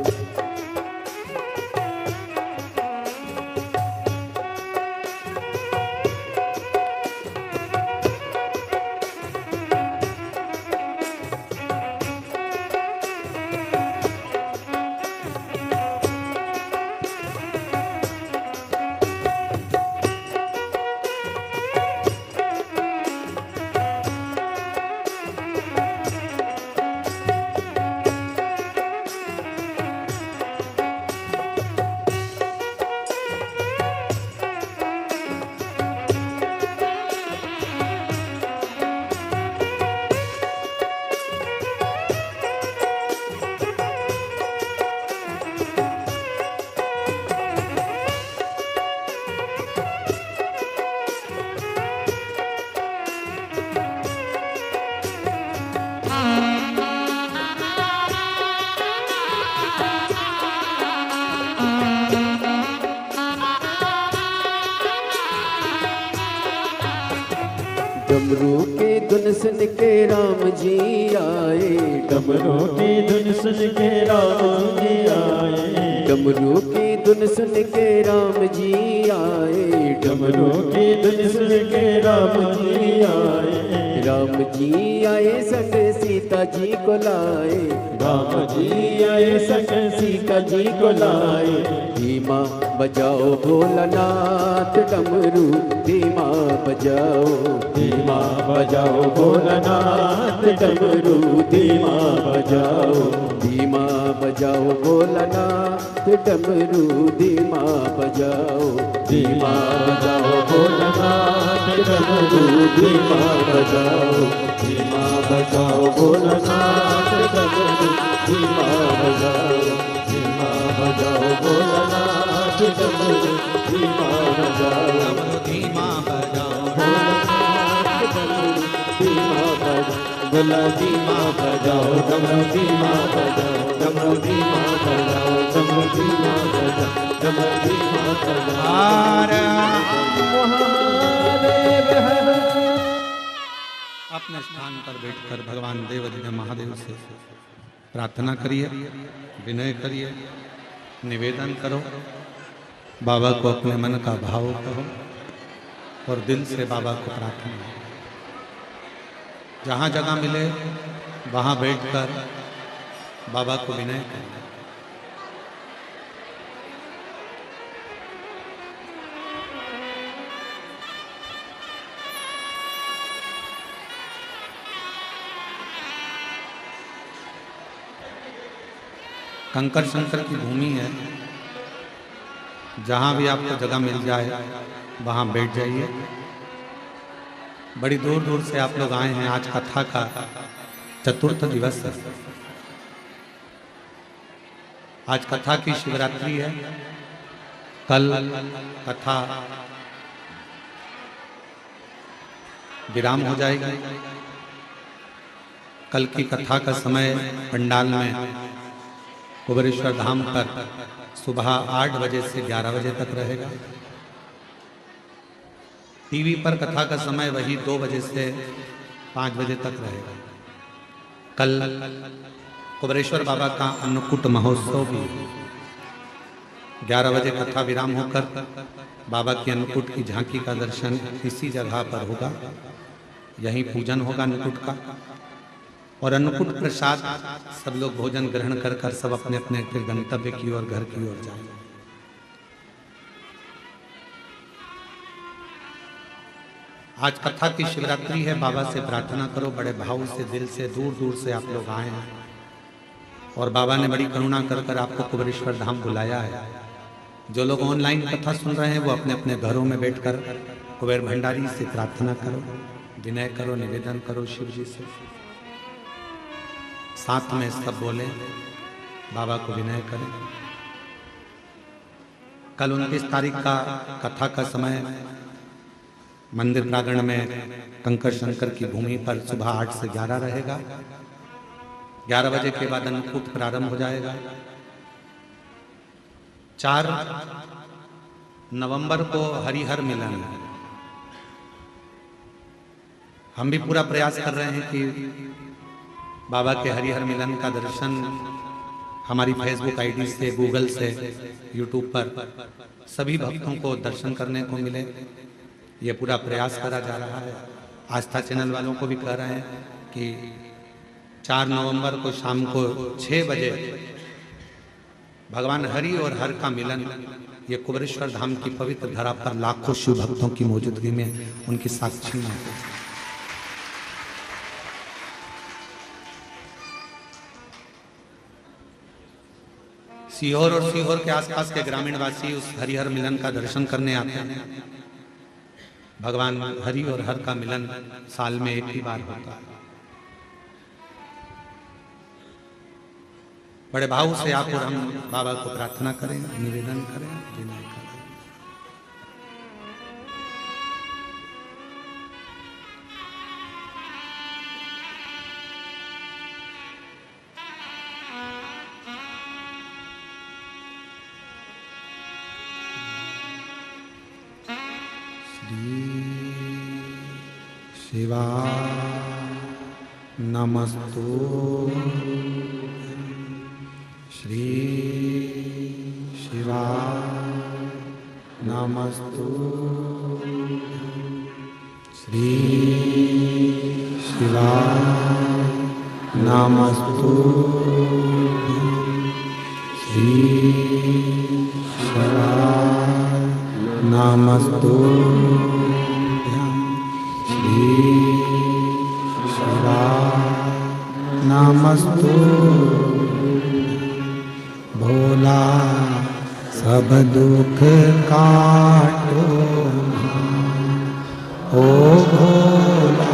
डमरू की धुन सुन के राम जी आए, डमरू की धुन सुन के राम जी आए, डमरू की धुन सुन के राम जी आए, डमरू की धुन सुन के राम जी आए, राम जी आए संग सीता जी को लाए, राम जी आए संग सीता जी को लाए, धीमा बजाओ भोलानाथ डमरू, धीमा बजाओ, धीमा बजाओ भोलानाथ डमरू धीमा बजाओ, धीमा बजाओ भोलानाथ डमरू, धीमा बजाओ, धीमा बजाओ भोलानाथ डमरू, धीमा बजाओ, धीमा बजाओ भोलानाथ डमरू, धीमा बजाओ, धीमा बजाओ भोलानाथ डमरू, धीमा बजाओ, धीमा बजाओ भोलानाथ डमरू, धीमा बजाओ, भोला धीमा बजाओ, डमरू धीमा बजाओ, डमरू धीमा बजाओ, डमरू धीमा बजाओ, डमरू धीमा बजाओ। अपने स्थान पर बैठकर भगवान देवदेव महादेव से प्रार्थना करिए, विनय करिए, निवेदन करो, बाबा को अपने मन का भाव कहो और दिल से बाबा को प्रार्थना। जहाँ जगह मिले वहाँ बैठकर बाबा को विनय करें। कंकर शंकर की भूमि है, जहाँ भी आपको जगह मिल जाए वहाँ बैठ जाइए। बड़ी दूर दूर से आप लोग आए हैं। आज कथा का चतुर्थ दिवस है। आज कथा की शिवरात्रि है। कल कथा विराम हो जाएगी। कल की कथा का समय पंडाल में कुबेरेश्वर धाम पर सुबह 8 बजे से 11 बजे तक रहेगा। टीवी पर कथा का समय वही 2 बजे से 5 बजे तक रहेगा। कल कुबेरेश्वर बाबा का अन्नकूट महोत्सव भी 11 बजे कथा विराम होकर बाबा की अन्नकूट की झांकी का दर्शन इसी जगह पर होगा। यहीं पूजन होगा अन्नकूट का और अन्नकूट प्रसाद सब लोग भोजन ग्रहण कर कर सब अपने अपने फिर गंतव्य की ओर, घर की ओर जाएंगे। आज कथा की शिवरात्रि है। बाबा से प्रार्थना करो, बड़े भाव से, दिल से, दूर दूर से आप लोग आए हैं और बाबा ने बड़ी करुणा कर कर आपको कुबेरेश्वर धाम बुलाया है। जो लोग ऑनलाइन कथा सुन रहे हैं वो अपने अपने घरों में बैठकर कुबेर भंडारी से प्रार्थना करो, विनय करो, निवेदन करो शिव जी से। साथ में सब बोले, बाबा को विनय करें। कल 29 तारीख का कथा का समय मंदिर प्रांगण में कंकर शंकर की भूमि पर सुबह 8 से 11 रहेगा। 11 बजे के बाद अन्नकूट प्रारंभ हो जाएगा। 4 नवंबर को हरिहर मिलन है। हम भी पूरा प्रयास कर रहे हैं कि बाबा के हरिहर मिलन का दर्शन हमारी फेसबुक आईडी से, गूगल से, यूट्यूब पर सभी भक्तों को दर्शन करने को मिले। ये पूरा प्रयास करा जा रहा है। आस्था चैनल वालों को भी कह रहे हैं कि 4 नवंबर को शाम को 6 बजे भगवान हरि और हर का मिलन, ये कुबेरेश्वर धाम की पवित्र धरा पर लाखों शिव भक्तों की मौजूदगी में उनकी साक्षी में होगी। सीहोर और सीहोर के आसपास के ग्रामीण वासी उस हरिहर मिलन का दर्शन करने आते हैं। भगवान हरि और हर का मिलन साल में एक ही बार होता है। बड़े भाव से आप और हम बाबा को प्रार्थना करें, निवेदन करें, विनय करें। शिवा नमस्तु श्री शिवाय नमस्तु श्री शिवाय नमस्तु श्री शिवाय नमस्तु श्री शिवाय नमस्तु भोला सब दुख काटो ओ भोला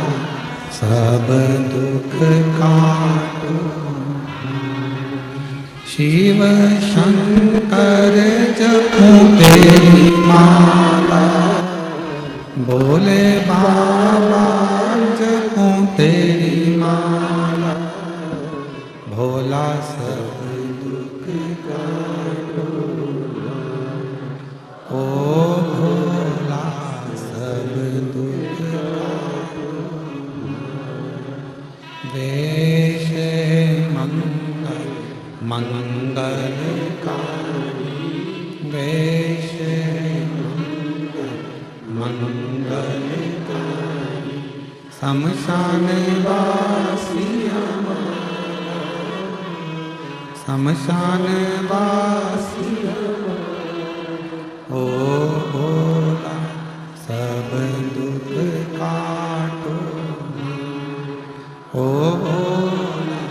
सब दुख काटो शिव शंकर जपो तेरी माला भोले बाबा जपो तेरी माला भोला सब दुख काटो ओ भोला सब दुख काटो देश मंगल मंगलकारी देश मंगलकारी शमशान वासी शमशान वासी ओ भोला सब दुख काटो ओ भोला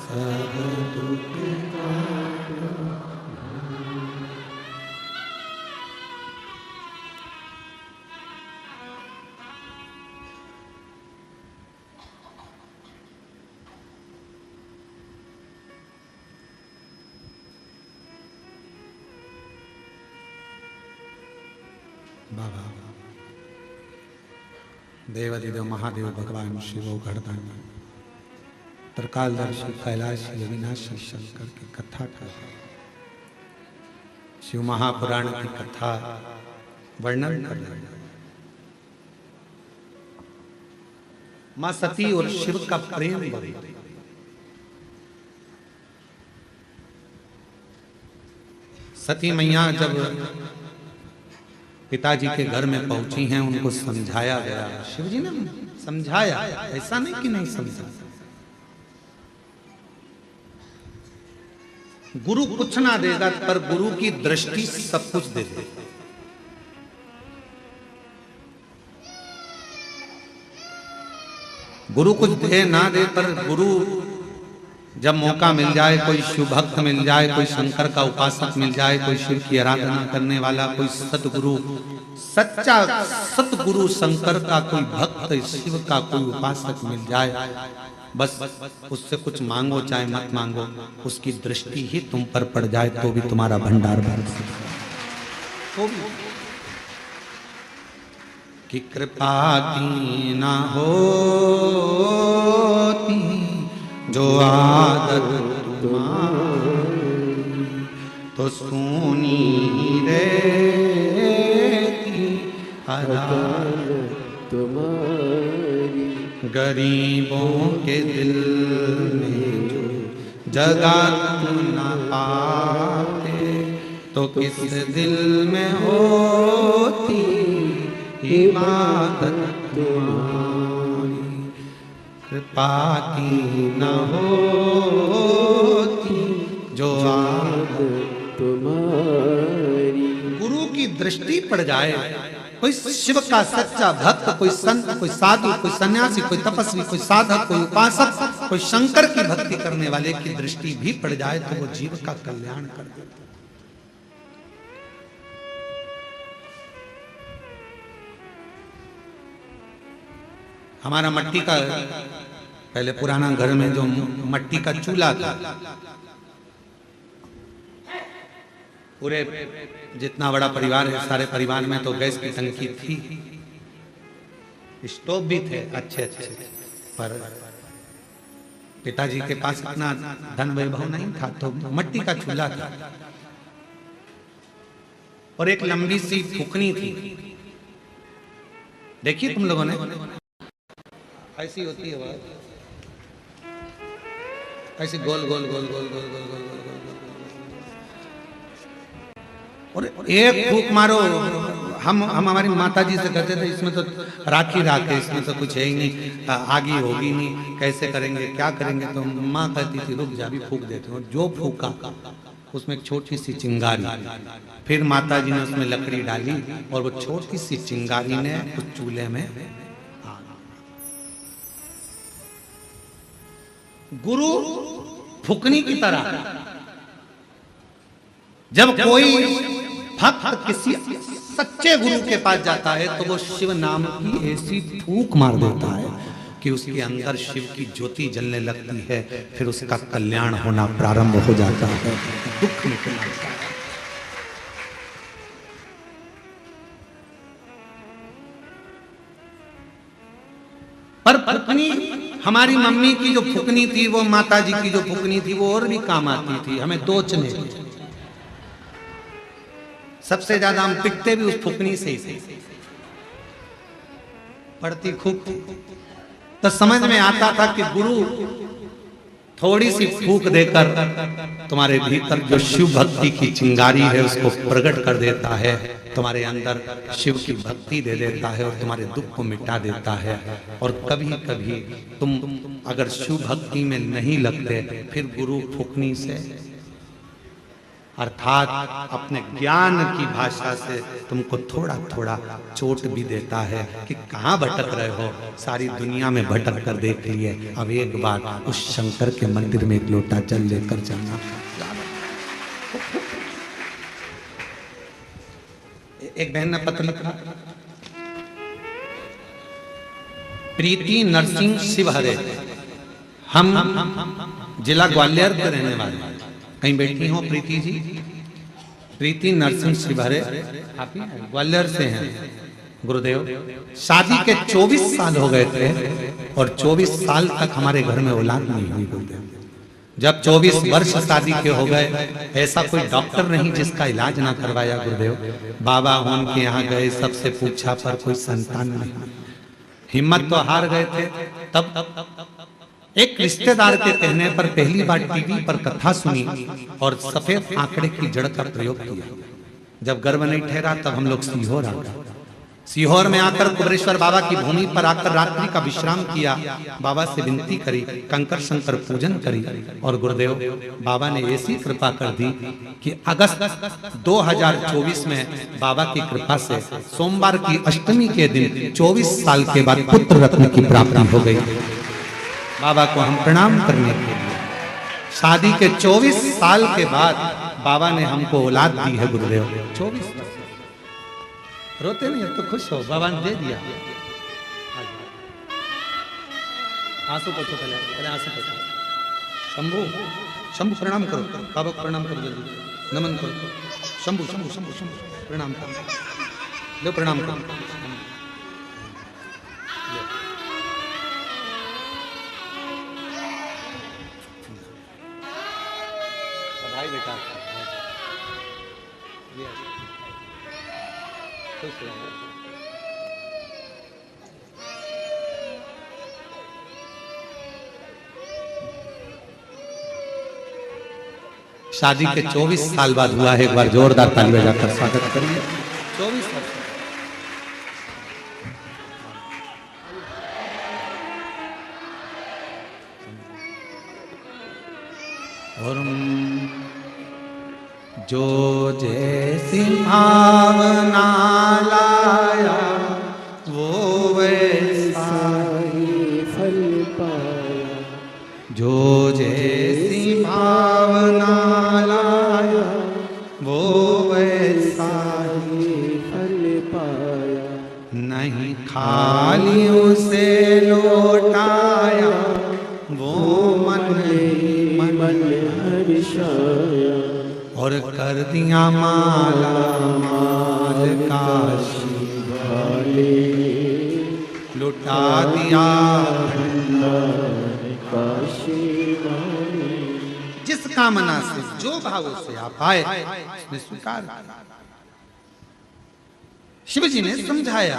सब दुख काटो। बाबा देवादिदेव महादेव भगवान शिव गर्दानी त्रिकालदर्शी कैलाशी अविनाशी शंकर की कथा कर शिव महापुराण की कथा वर्णन कर रहे हैं। मां सती और शिव का प्रेम बढ़े। सती मैया जब पिताजी के घर में पहुंची हैं, उनको समझाया गया। शिव जी ने समझाया, ऐसा नहीं कि नहीं समझा। गुरु कुछ ना देगा, पर गुरु की दृष्टि सब कुछ दे दे। गुरु कुछ दे ना दे, पर गुरु जब मौका मिल जाए, कोई शिव भक्त मिल जाए, कोई शंकर का उपासक मिल जाए, कोई शिव की आराधना करने वाला, कोई सतगुरु, सच्चा सतगुरु शंकर का कोई भक्त, शिव का कोई उपासक मिल जाए, बस उससे कुछ मांगो चाहे मत मांगो, उसकी दृष्टि ही तुम पर पड़ जाए तो भी तुम्हारा भंडार भर तो भी कि कृपा की ना होती जो आदत तुम्हारी तो सुनी रहती आदत तुम्हारी। गरीबों के दिल में जो जगह तुम न पाते तो किस दिल में होती इबादत तुम्हारी। कृपा की न होती जो आदत तुम्हारी। गुरु की दृष्टि पड़ जाए, कोई शिव का सच्चा भक्त, कोई संत, कोई साधु, कोई सन्यासी, कोई तपस्वी, कोई साधक, कोई उपासक, कोई शंकर की भक्ति करने वाले की दृष्टि भी पड़ जाए तो वो जीव का कल्याण कर देता। हमारा मट्टी का पहले पुराना घर में जो मट्टी का चूल्हा था, पूरे जितना बड़ा परिवार है सारे परिवार में तो गैस की टंकी थी, स्टोव भी थे अच्छे अच्छे, पर पिताजी के पास इतना धन वैभव नहीं था तो मट्टी का चूल्हा था और एक लंबी सी फुकनी थी। देखिए तुम लोगों ने, ऐसी होती है वो, ऐसी गोल गोल गोल गोल गोल गोल गोल गोल गोल। और एक फूक मारो, हम हमारी माता जी से कहते थे इसमें तो राखी राख है, इसमें तो कुछ है ही नहीं, आगी होगी नहीं, कैसे करेंगे क्या करेंगे। तो माँ कहती थी रुक जा भी फूक देते हो। जो फूका उसमें एक छोटी सी चिंगारी, फिर माता जी ने उसमें लकड़ी डाली और वो छोटी सी चिंगारी ने उस चूल्हे में गुरु फुकनी की तरह। जब कोई भक्त किसी सच्चे गुरु के पास जाता है तो वो शिव नाम की ऐसी फूंक मार देता है कि उसके अंदर शिव की ज्योति जलने लगती है, फिर उसका कल्याण होना प्रारंभ हो जाता है, दुख मिटने लगता है। पर फुकनी, हमारी मम्मी की जो फुकनी थी, वो माता जी की जो फुकनी थी, वो और भी काम आती थी, हमें दोचने। सबसे ज्यादा हम पिटते भी उस फुकनी से ही थे, पड़ती खूब। तो समझ में आता था कि गुरु थोड़ी सी फूंक देकर तुम्हारे भीतर जो शिव भक्ति की चिंगारी है उसको प्रकट कर देता है, तुम्हारे अंदर शिव की भक्ति दे देता है और तुम्हारे दुख को मिटा देता है। और कभी कभी तुम अगर शिव भक्ति में नहीं लगते, फिर गुरु फुकनी से अर्थात अपने ज्ञान की भाषा से तुमको थोड़ा थोड़ा चोट भी देता है कि कहाँ भटक रहे हो, सारी दुनिया में भटक कर देख लिए, अब एक बार उस शंकर के मंदिर में एक लोटा जल लेकर जाना। एक बहन ने पत्र लिखा, प्रीति नरसिंह शिवहरे, हम जिला ग्वालियर के रहने वाले हैं। कहीं बैठी हो प्रीति जी? प्रीति नरसिंह शिवहरे आप ही ग्वालियर से हैं। गुरुदेव, शादी के 24 साल हो गए थे और 24 साल तक हमारे घर में औलाद नहीं हुई। गुरुदेव, जब 24 वर्ष शादी के हो गए, ऐसा कोई डॉक्टर नहीं जिसका इलाज ना करवाया। गुरुदेव, बाबा उनके यहाँ गए, सबसे पूछा पर कोई संतान नहीं, हिम्मत तो हार गए थे। तब एक रिश्तेदार के कहने पर पहली बार टीवी पर कथा सुनी और सफेद आंकड़े की जड़ का प्रयोग किया। जब गर्भ नहीं ठहरा तब हम लोग सीहोर आ गए। सीहोर में आकर कुबरेश्वर बाबा की भूमि पर आकर रात्रि का विश्राम किया, बाबा से विनती करी, कंकर शंकर पूजन करी और गुरुदेव बाबा ने ऐसी कृपा कर दी कि अगस्त 2024 में बाबा की कृपा से सोमवार की अष्टमी के दिन 24 साल के बाद पुत्र रत्न की प्राप्ति हो गई। बाबा को हम प्रणाम करने के लिए, शादी के 24 साल के बाद बाबा ने हमको औलाद दी है। गुरुदेव 24 रोते नहीं तो खुश हो, बाबा ने दे दिया। आंसू पोछो, पहले आंसू पोछो। शंभू शंभू प्रणाम करो, बाबा को प्रणाम करो, जल्दी नमन करो। शंभू शंभू शंभू शंभू प्रणाम करो, लो प्रणाम करो। बेटा शादी के 24 साल बाद हुआ है। एक बार जोरदार ताली बजाकर स्वागत करिए। 24 वर्ष और जो जैसी भावना लाया वो वैसा ही फल पाया, जो जैसी भावना लाया वो वैसा ही फल पाया। नहीं खाली उसे लौटाया वो मन हर्षाया, और कर दिया माला माल काशी वाले लुटा दिया काशी वाले। जिस कामना से जो भाव से आप आए उसने स्वीकार किया। शिव जी ने समझाया,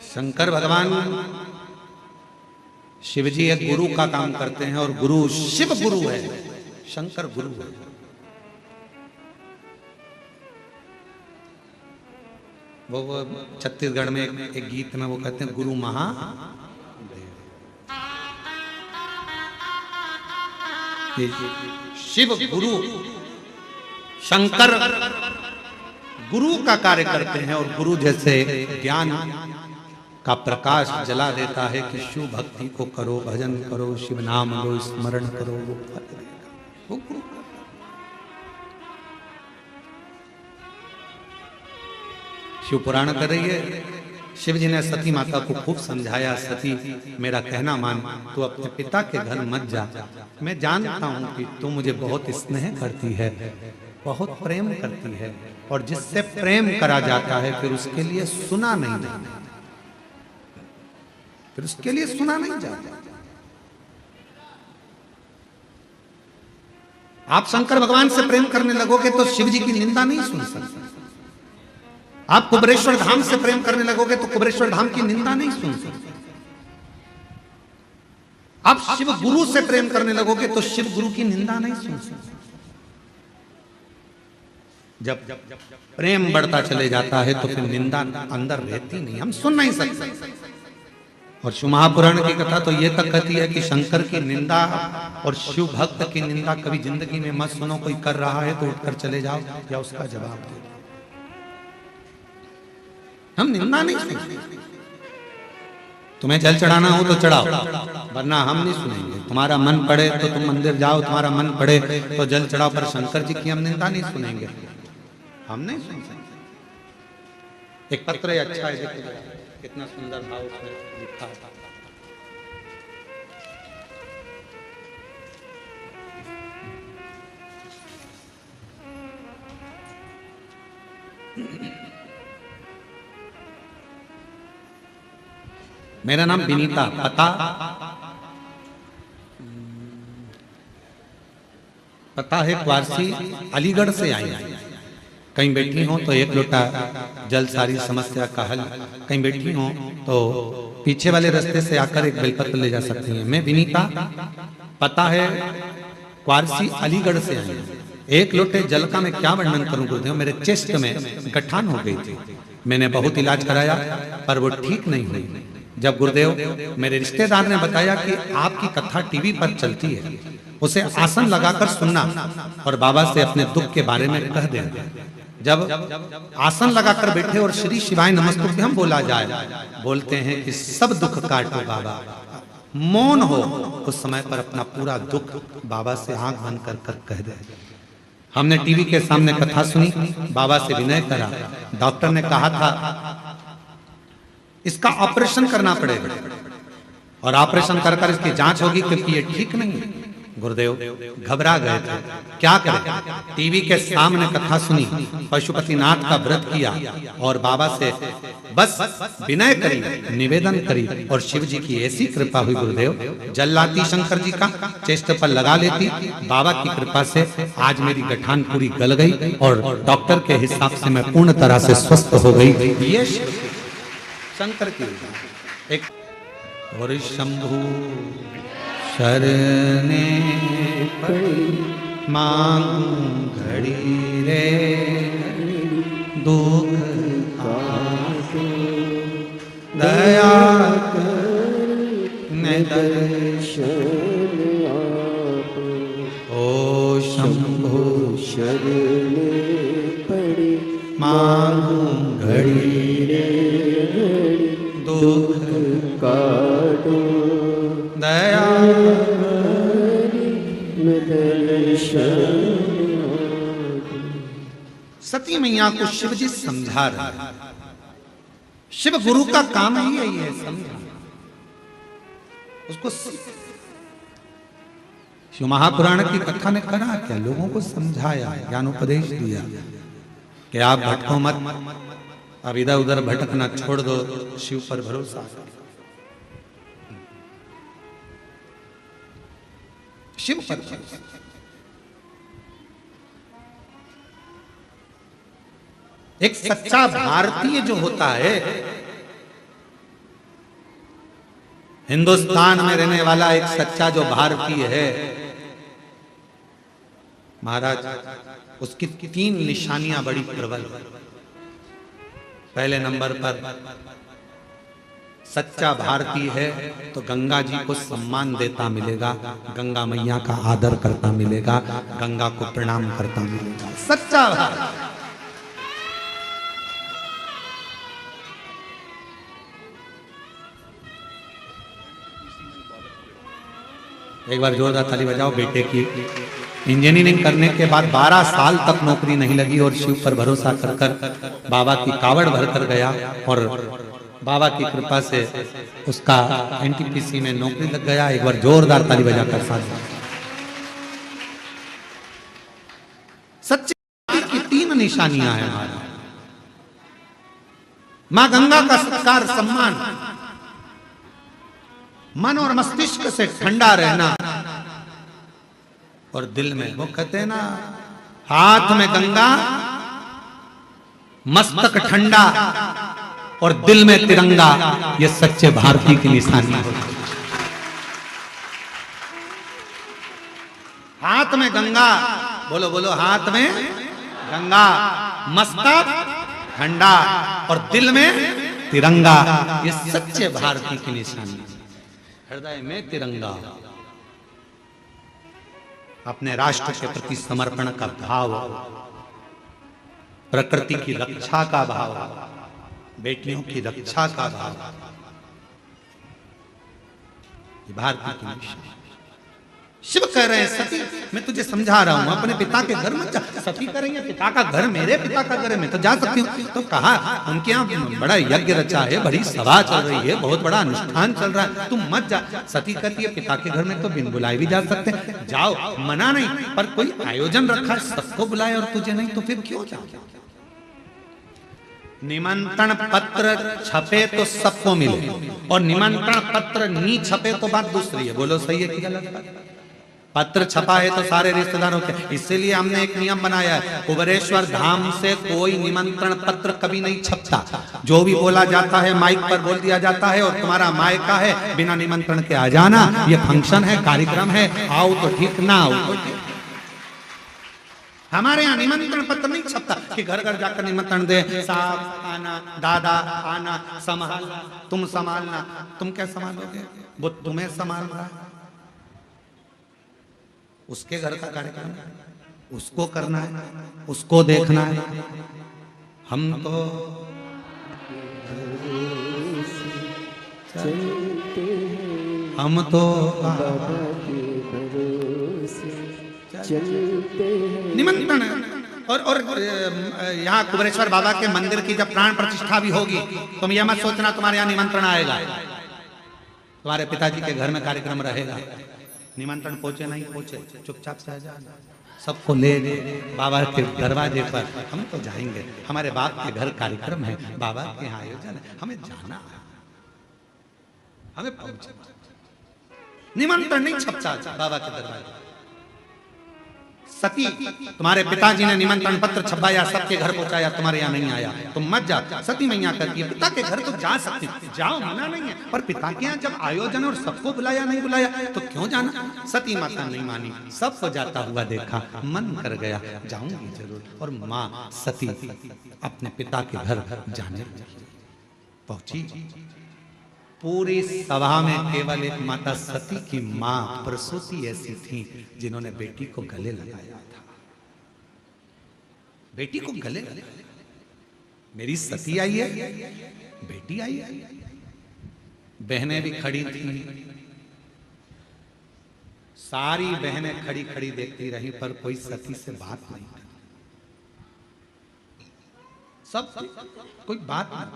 शंकर भगवान शिव जी एक गुरु का काम करते हैं और गुरु शिव गुरु है, शंकर गुरु है। वो छत्तीसगढ़ में एक गीत में वो कहते हैं गुरु शिव गुरु शंकर गुरु का कार्य करते हैं और गुरु जैसे ज्ञान का प्रकाश जला देता है कि शिव भक्ति को करो, भजन करो, शिव नाम लो, स्मरण करो, वो फल देगा। वो गुरु शिव पुराण कर रही है। शिव जी ने सती माता को खूब समझाया, सती मेरा कहना मान, तू अपने पिता के घर मत जा। मैं जानता हूं कि तू मुझे बहुत स्नेह करती है, बहुत प्रेम करती है, और जिससे प्रेम करा जाता है फिर उसके लिए सुना नहीं जाता, फिर उसके लिए सुना नहीं जाता। आप शंकर भगवान से प्रेम करने लगोगे तो शिव जी की निंदा नहीं सुन सकते। आप कुबरेश्वर धाम से प्रेम करने लगोगे तो कुबरेश्वर धाम की निंदा नहीं सुन सकते। आप शिव गुरु से प्रेम करने लगोगे तो शिव गुरु की निंदा नहीं सुन सकते। जब प्रेम बढ़ता चले जाता है तो फिर निंदा अंदर रहती नहीं, हम सुन नहीं सकते। और शिव महापुराण की कथा तो ये तक कहती है कि शंकर की निंदा और शिव भक्त की निंदा कभी जिंदगी में मत सुनो। कोई कर रहा है तो उठकर चले जाओ या उसका जवाब दो। हम निंदा नहीं सुनेंगे। तुम्हें जल चढ़ाना हो तो चढ़ाओ, वरना हम नहीं सुनेंगे। तुम्हारा मन पड़े तो तुम मंदिर जाओ, तुम्हारा मन पड़े तो जल चढ़ाओ, पर शंकर जी की हम निंदा नहीं सुनेंगे, हम नहीं सुन सकते। एक पत्र अच्छा है, देखिए कितना सुंदर भाव उसमें लिखा है। मेरा नाम विनीता, पता है क्वारसी, अलीगढ़ से आई है। कहीं बैठी हो तो एक लोटा जल सारी समस्या का हल, कहीं बैठी हो तो पीछे वाले रास्ते से आकर एक बेलपत्र ले जा सकती हैं। मैं विनीता, पता है क्वारसी, अलीगढ़ से आई हूं। एक लोटे जल का मैं क्या वर्णन करूं गुरुदेव, मेरे चेस्ट में गठान हो गई थी। मैंने बहुत इलाज कराया पर वो ठीक नहीं हुई। जब गुरुदेव मेरे रिश्तेदार ने बताया कि आपकी कथा टीवी पर चलती है, उसे आसन लगाकर सुनना और बाबा से अपने दुख के बारे में कह देना। जब आसन लगाकर बैठे और श्री शिवाय नमस्तुभ्यम बोला जाए, बोलते हैं कि सब दुख काटो बाबा, मौन हो, उस समय पर अपना पूरा दुख बाबा से आंख बंद कर कह दे। हमने टीवी के सामने कथा सुनी, बाबा से विनय करा। डॉक्टर ने कहा था इसका ऑपरेशन करना पड़ेगा और ऑपरेशन कर इसकी जांच होगी क्योंकि ये ठीक नहीं है। गुरुदेव घबरा गए थे, क्या करें। टीवी के सामने कथा सुनी, पशुपतिनाथ का व्रत किया और बाबा से बस विनय करी, निवेदन करी और शिव जी की ऐसी कृपा हुई गुरुदेव, जल लाती शंकर जी का, चेस्ट पर लगा लेती। बाबा की कृपा से आज मेरी गठान पूरी गल गई और डॉक्टर के हिसाब से मैं पूर्ण तरह से स्वस्थ हो गई। ये शंकर की एक और शंभु शरणे पड़ी मांग घड़ी रे दुख काटो दया कर दर्शन आपो। ओ शंभु शरणे पड़ी मांग घड़ी रे दुख काटो दया सती मैया को शिव जी समझा रहे। शिव गुरु का काम ही यही है, समझा उसको। शिव महापुराण की कथा ने करा क्या, लोगों को समझाया, ज्ञानोपदेश दिया कि आप भटको मत, अब इधर उधर भटकना छोड़ दो, शिव पर भरोसा। शिव पर एक सच्चा भारतीय जो होता है, हिंदुस्तान में रहने वाला एक सच्चा जो भारतीय है महाराज, उसकी 3 निशानियां बड़ी प्रबल। पहले नंबर पर सच्चा भारतीय है तो गंगा जी को सम्मान देता मिलेगा, गंगा मैया का आदर करता मिलेगा, गंगा को प्रणाम करता मिलेगा। सच्चा भारत। एक बार जोरदार ताली बजाओ बेटे की। इंजीनियरिंग करने के बाद 12 साल तक नौकरी नहीं लगी और शिव पर भरोसा कर कर बाबा की कावड़ भर कर गया और बाबा की कृपा से उसका एनटीपीसी में नौकरी लग गया। एक बार जोरदार ताली बजाकर साथ। सच्चे की 3 निशानियां हैं हमारा। मां गंगा का सत्कार सम्मान, मन और मस्तिष्क से ठंडा रहना और दिल में, वो कहते हैं ना, हाथ में गंगा मस्तक ठंडा और दिल में तिरंगा, ये सच्चे भारतीय की निशानी है। हाथ में गंगा, बोलो बोलो, हाथ में गंगा, मस्तक ठंडा और दिल में तिरंगा, ये सच्चे भारतीय की निशानी है। हृदय में तिरंगा, अपने राष्ट्र के प्रति समर्पण का भाव, प्रकृति की रक्षा का भाव, बेटियों की रक्षा का भाव, भारतीय की निशानी। शिव कह रहे हैं सती, मैं तुझे समझा रहा हूं, अपने पिता के घर मत जा। सती कह रही है पिता का घर मेरे पिता का घर है, मैं तो जा सकती हूँ। तो कहा उनके यहाँ बड़ा यज्ञ रचा है, बड़ी सभा चल रही है, बहुत बड़ा अनुष्ठान चल रहा है, तुम मत जा। सती कहती है पिता के घर में तो बिन बुलाए भी जा सकते हैं, जाओ, मना नहीं, पर कोई आयोजन रखा है, सबको बुलाए और तुझे नहीं, तो फिर क्यों जाओ? निमंत्रण पत्र छपे तो सबको मिले और निमंत्रण पत्र नहीं छपे तो बात दूसरी है। बोलो सही है कि गलत? पत्र छपा है तो सारे रिश्तेदारों के, इसीलिए हमने एक नियम बनाया है, कुबेरेश्वर धाम से कोई निमंत्रण पत्र कभी नहीं छपता। जो भी बोला जाता है माइक पर बोल दिया जाता है और तुम्हारा मायका है, बिना निमंत्रण के आ जाना, ये फंक्शन है, कार्यक्रम है, आओ तो ठीक, ना आओ तो ठीक। हमारे यहाँ निमंत्रण पत्र नहीं छपता कि घर घर जाकर निमंत्रण दे, साहब आना, दादा आना, संभालना, तुम संभालना। तुम क्या संभालोगे? वो तुम्हें संभाल रहा है, उसके घर का कार्यक्रम उसको करना है, उसको देखना है। हम तो निमंत्रण। और यहाँ कुबेरेश्वर बाबा के मंदिर की जब प्राण प्रतिष्ठा भी होगी, तुम यह मत सोचना तुम्हारे यहाँ निमंत्रण आएगा। तुम्हारे पिताजी के घर में कार्यक्रम रहेगा, निमंत्रण पहुंचे नहीं पहुंचे, चुपचाप से आ जाना, सबको ले बाबा के दरवाजे पर। हम तो जाएंगे, हमारे बाप के घर कार्यक्रम है, बाबा के यहाँ आयोजन है, हमें जाना है, हमें पहुंचना। निमंत्रण नहीं छपता बाबा के दरवाजे। सती, तुम्हारे पिताजी ने निमंत्रण पत्र छपाया, सबके घर पहुंचाया, तुम्हारे यहाँ नहीं आया, तुम मत जा। सती मैया कहती है पिता के घर तो जा सकती, जाओ, मना नहीं है, पर पिता के यहाँ जब आयोजन और सबको बुलाया नहीं बुलाया तो क्यों जाना? सती माता नहीं मानी, सबको जाता हुआ देखा, मन कर गया, जाऊंगी जरूर। और माँ सती अपने पिता के घर जाने पहुंची। पूरी सभा में केवल एक माता सती की मां प्रसूति ऐसी थी जिन्होंने बेटी को गले लगाया था। बेटी को गले लगाया, मेरी सती आई है, बेटी आई है। बहनें भी खड़ी थी, सारी बहनें खड़ी खड़ी देखती रही, पर कोई सती से बात नहीं, सब कोई बात नहीं।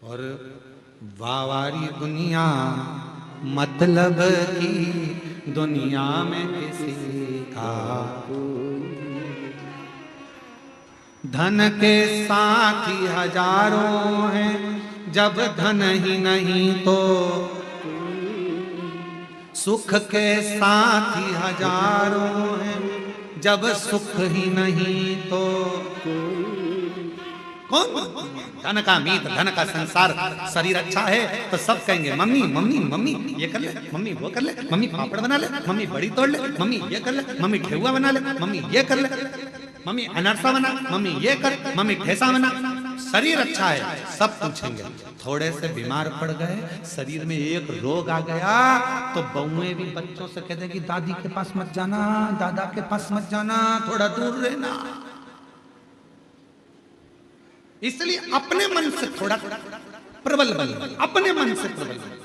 और वावारी दुनिया मतलब की दुनिया में किसी का धन के साथी हजारों हैं, जब धन ही नहीं तो सुख के साथी हजारों हैं, जब सुख ही नहीं तो कौन? धन का मीत, धन का संसार, शरीर अच्छा है तो सब कहेंगे मम्मी मम्मी मम्मी ये कर ले, मम्मी वो कर ले, मम्मी पापड़ बना ले, मम्मी बड़ी तोड़ ले, मम्मी ये कर ले, मम्मी ठेहुआ बना ले, मम्मी ये कर ले, मम्मी अनरसा बना, मम्मी ये कर, मम्मी ठेसा बना। शरीर अच्छा है सब पूछेंगे। थोड़े से बीमार पड़ गए, शरीर में एक रोग आ गया तो बहुएं भी बच्चों से कहते कि दादी के पास मत जाना, दादा के पास मत जाना, थोड़ा दूर रहना। इसलिए अपने मन से थोड़ा प्रबल बन, अपने मन से प्रबल बन।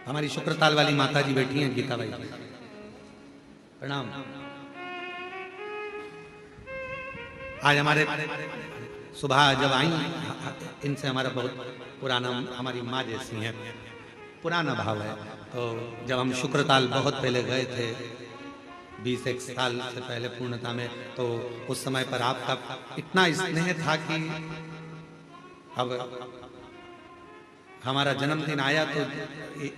हमारी शुक्रताल वाली माता जी बैठी हैं, गीता बाई, प्रणाम। आज हमारे सुबह जब आई, इनसे हमारा बहुत पुराना, हमारी माँ जैसी है, पुराना भाव है। तो जब हम शुक्रताल बहुत पहले गए थे, 20 साल से पहले पूर्णता में, तो उस समय पर आपका इतना स्नेह था कि अब हमारा जन्मदिन आया तो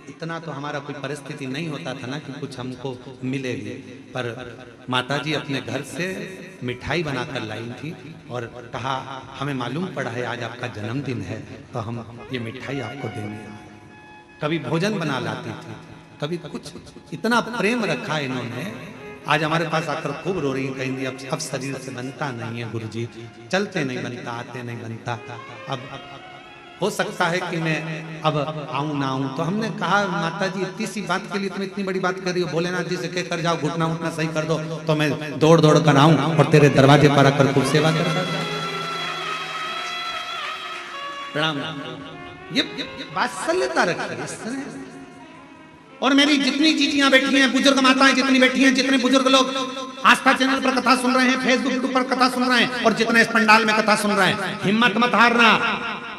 इतना तो हमारा कोई परिस्थिति नहीं होता था ना कि कुछ हमको मिलेगी, पर माताजी अपने घर से मिठाई बनाकर लाई थी और कहा हमें मालूम पड़ा है आज आपका जन्मदिन है तो हम ये मिठाई आपको देंगे। कभी भोजन बना लाती थी, कभी कुछ, इतना प्रेम रखा इन्होंने। आज हमारे पास आकर खूब रो रही कहेंगी अब शरीर से बनता नहीं है गुरुजी, चलते नहीं बनता, आते नहीं बनता, अब हो सकता है कि मैं अब आऊं ना आऊं। तो हमने कहा माता जी इतनी सी बात के लिए तुम इतनी बड़ी बात कर रही हो, भोलेनाथ जी से कह कर जाओ घुटना उठना सही कर दो तो मैं दौड़ दौड़ कर आऊं और तेरे दरवाजे पर आकर खूब सेवा कर। प्रणाम। ये वात्सल्यता रखी। और मेरी जितनी चीटियां बैठी हैं, बुजुर्ग माताएं जितनी बैठी हैं, जितने बुजुर्ग लोग आस्था चैनल पर कथा सुन रहे हैं, फेसबुक पर कथा सुन रहे हैं और जितने इस पंडाल में कथा सुन रहे हैं, हिम्मत मत हारना।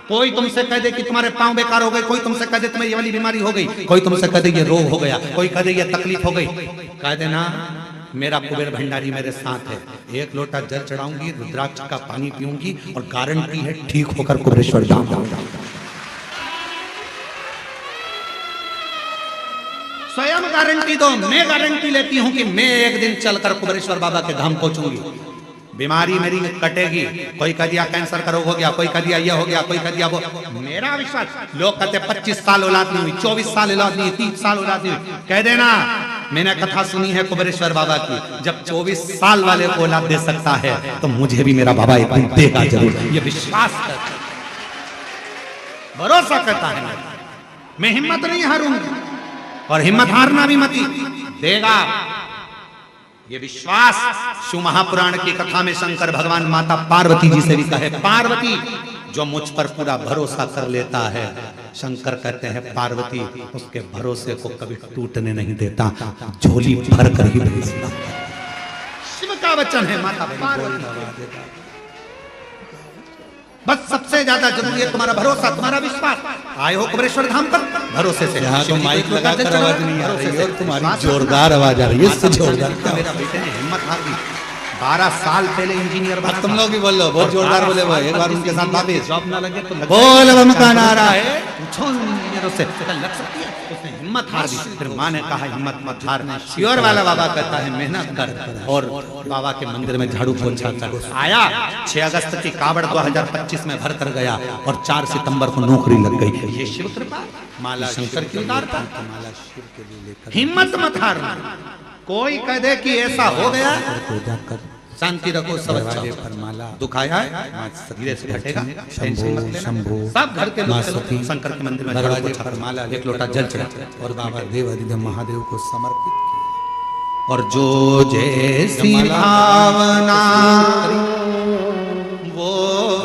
कोई तुमसे कह दे कि तुम्हारे पांव बेकार हो गए, कोई तुमसे कह दे तुम्हें ये वाली बीमारी हो गई, कोई तुमसे कह दे ये रोग हो गया, कोई कह दे ये तकलीफ हो गई, कह देना मेरा कुबेर भंडारी मेरे साथ है। एक लोटा जल चढ़ाऊंगी, रुद्राक्ष का पानी पीऊंगी और गारंटी है ठीक होकर कुबेरेश्वर धाम जाऊंगा। स्वयं गारंटी दो, मैं गारंटी लेती हूं कि मैं एक दिन चलकर कुबेरेश्वर बाबा के धाम पहुंचूंगी। बीमारी मेरी कटेगी। कोई कह दिया कैंसर का रोग हो गया, कोई कह दिया ये हो गया, कोई कह दिया वो। मेरा विश्वास, लोग कहते 25 साल औलाद नहीं हुई, 24 साल औलाद नहीं, 30 साल औलाद नहीं हुई, कह देना मैंने कथा सुनी है कुबेरेश्वर बाबा की, जब 24 साल वाले को औलाद दे सकता है तो मुझे भी मेरा बाबा एक दिन देगा जरूर। ये विश्वास करता, भरोसा करता है। मैं हिम्मत नहीं हारूंगी और हिम्मत हारना भी मत देगा। ये विश्वास शिव महापुराण की कथा में शंकर भगवान माता पार्वती जी से भी कहे, पार्वती जो मुझ पर पूरा भरोसा कर लेता है, शंकर कहते हैं पार्वती उसके भरोसे को कभी टूटने नहीं देता, झोली भर कर ही भेजता। शिव का वचन है माता पार्वती। बस सबसे ज्यादा जरूरी है तुम्हारा भरोसा, तुम्हारा विश्वास। आए हो कुबेरेश्वर धाम पर भरोसे से। यहाँ तो माइक लगाकर आवाज नहीं आ रही और तुम्हारी जोरदार आवाज आ रही है, इससे जोरदार। मेरा बेटे ने हिम्मत हार दी। 12 साल पहले इंजीनियर बना। तुम लोग भी बोल लो, बहुत जोरदार बोले भाई, एक बार उनके साथ वापस जॉब ना लगे तो बोल बम का नारा है। पूछो इंजीनियरों से लग सकती है, उसने हिम्मत हार दी। फिर माँ ने कहा हिम्मत मत हारना। श्योर वाला बाबा कहता है मेहनत कर और बाबा के मंदिर में झाड़ू पोछा कर। आया 6 अगस्त की कावड़ 2025 में भर कर गया और 4 सितंबर को नौकरी लग गई। ये शिव कृपा, माला शंकर की उदारता। माला शिव के लिए लेकर हिम्मत मत हारना। कोई कह दे कि ऐसा हो गया, शांति रखो, सब अच्छा पर माला दुखाया है धीरे से घटेगा, टेंशन मत लेना। सब घर के लोग शंकर के मंदिर में दरवाजे पर माला, एक लोटा जल चढ़ा और बाबा देवाधिदेव महादेव को समर्पित किया। और जो जैसी भावना वो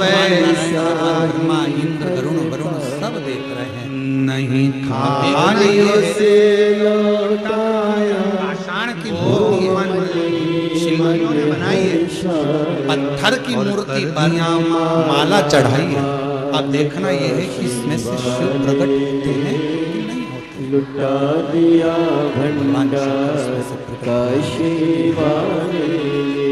वैसा, ब्रह्मा इंद्र गरुण वरुण सब देख रहे हैं। नहीं खाली से लौटाया पाषाण की मूर्ति शिल्पियों ने बनाई है, पत्थर की मूर्ति पर माला चढ़ाई है। अब देखना यह है कि इसमें से शिव प्रकट होते हैं कि नहीं होते। लुटा दिया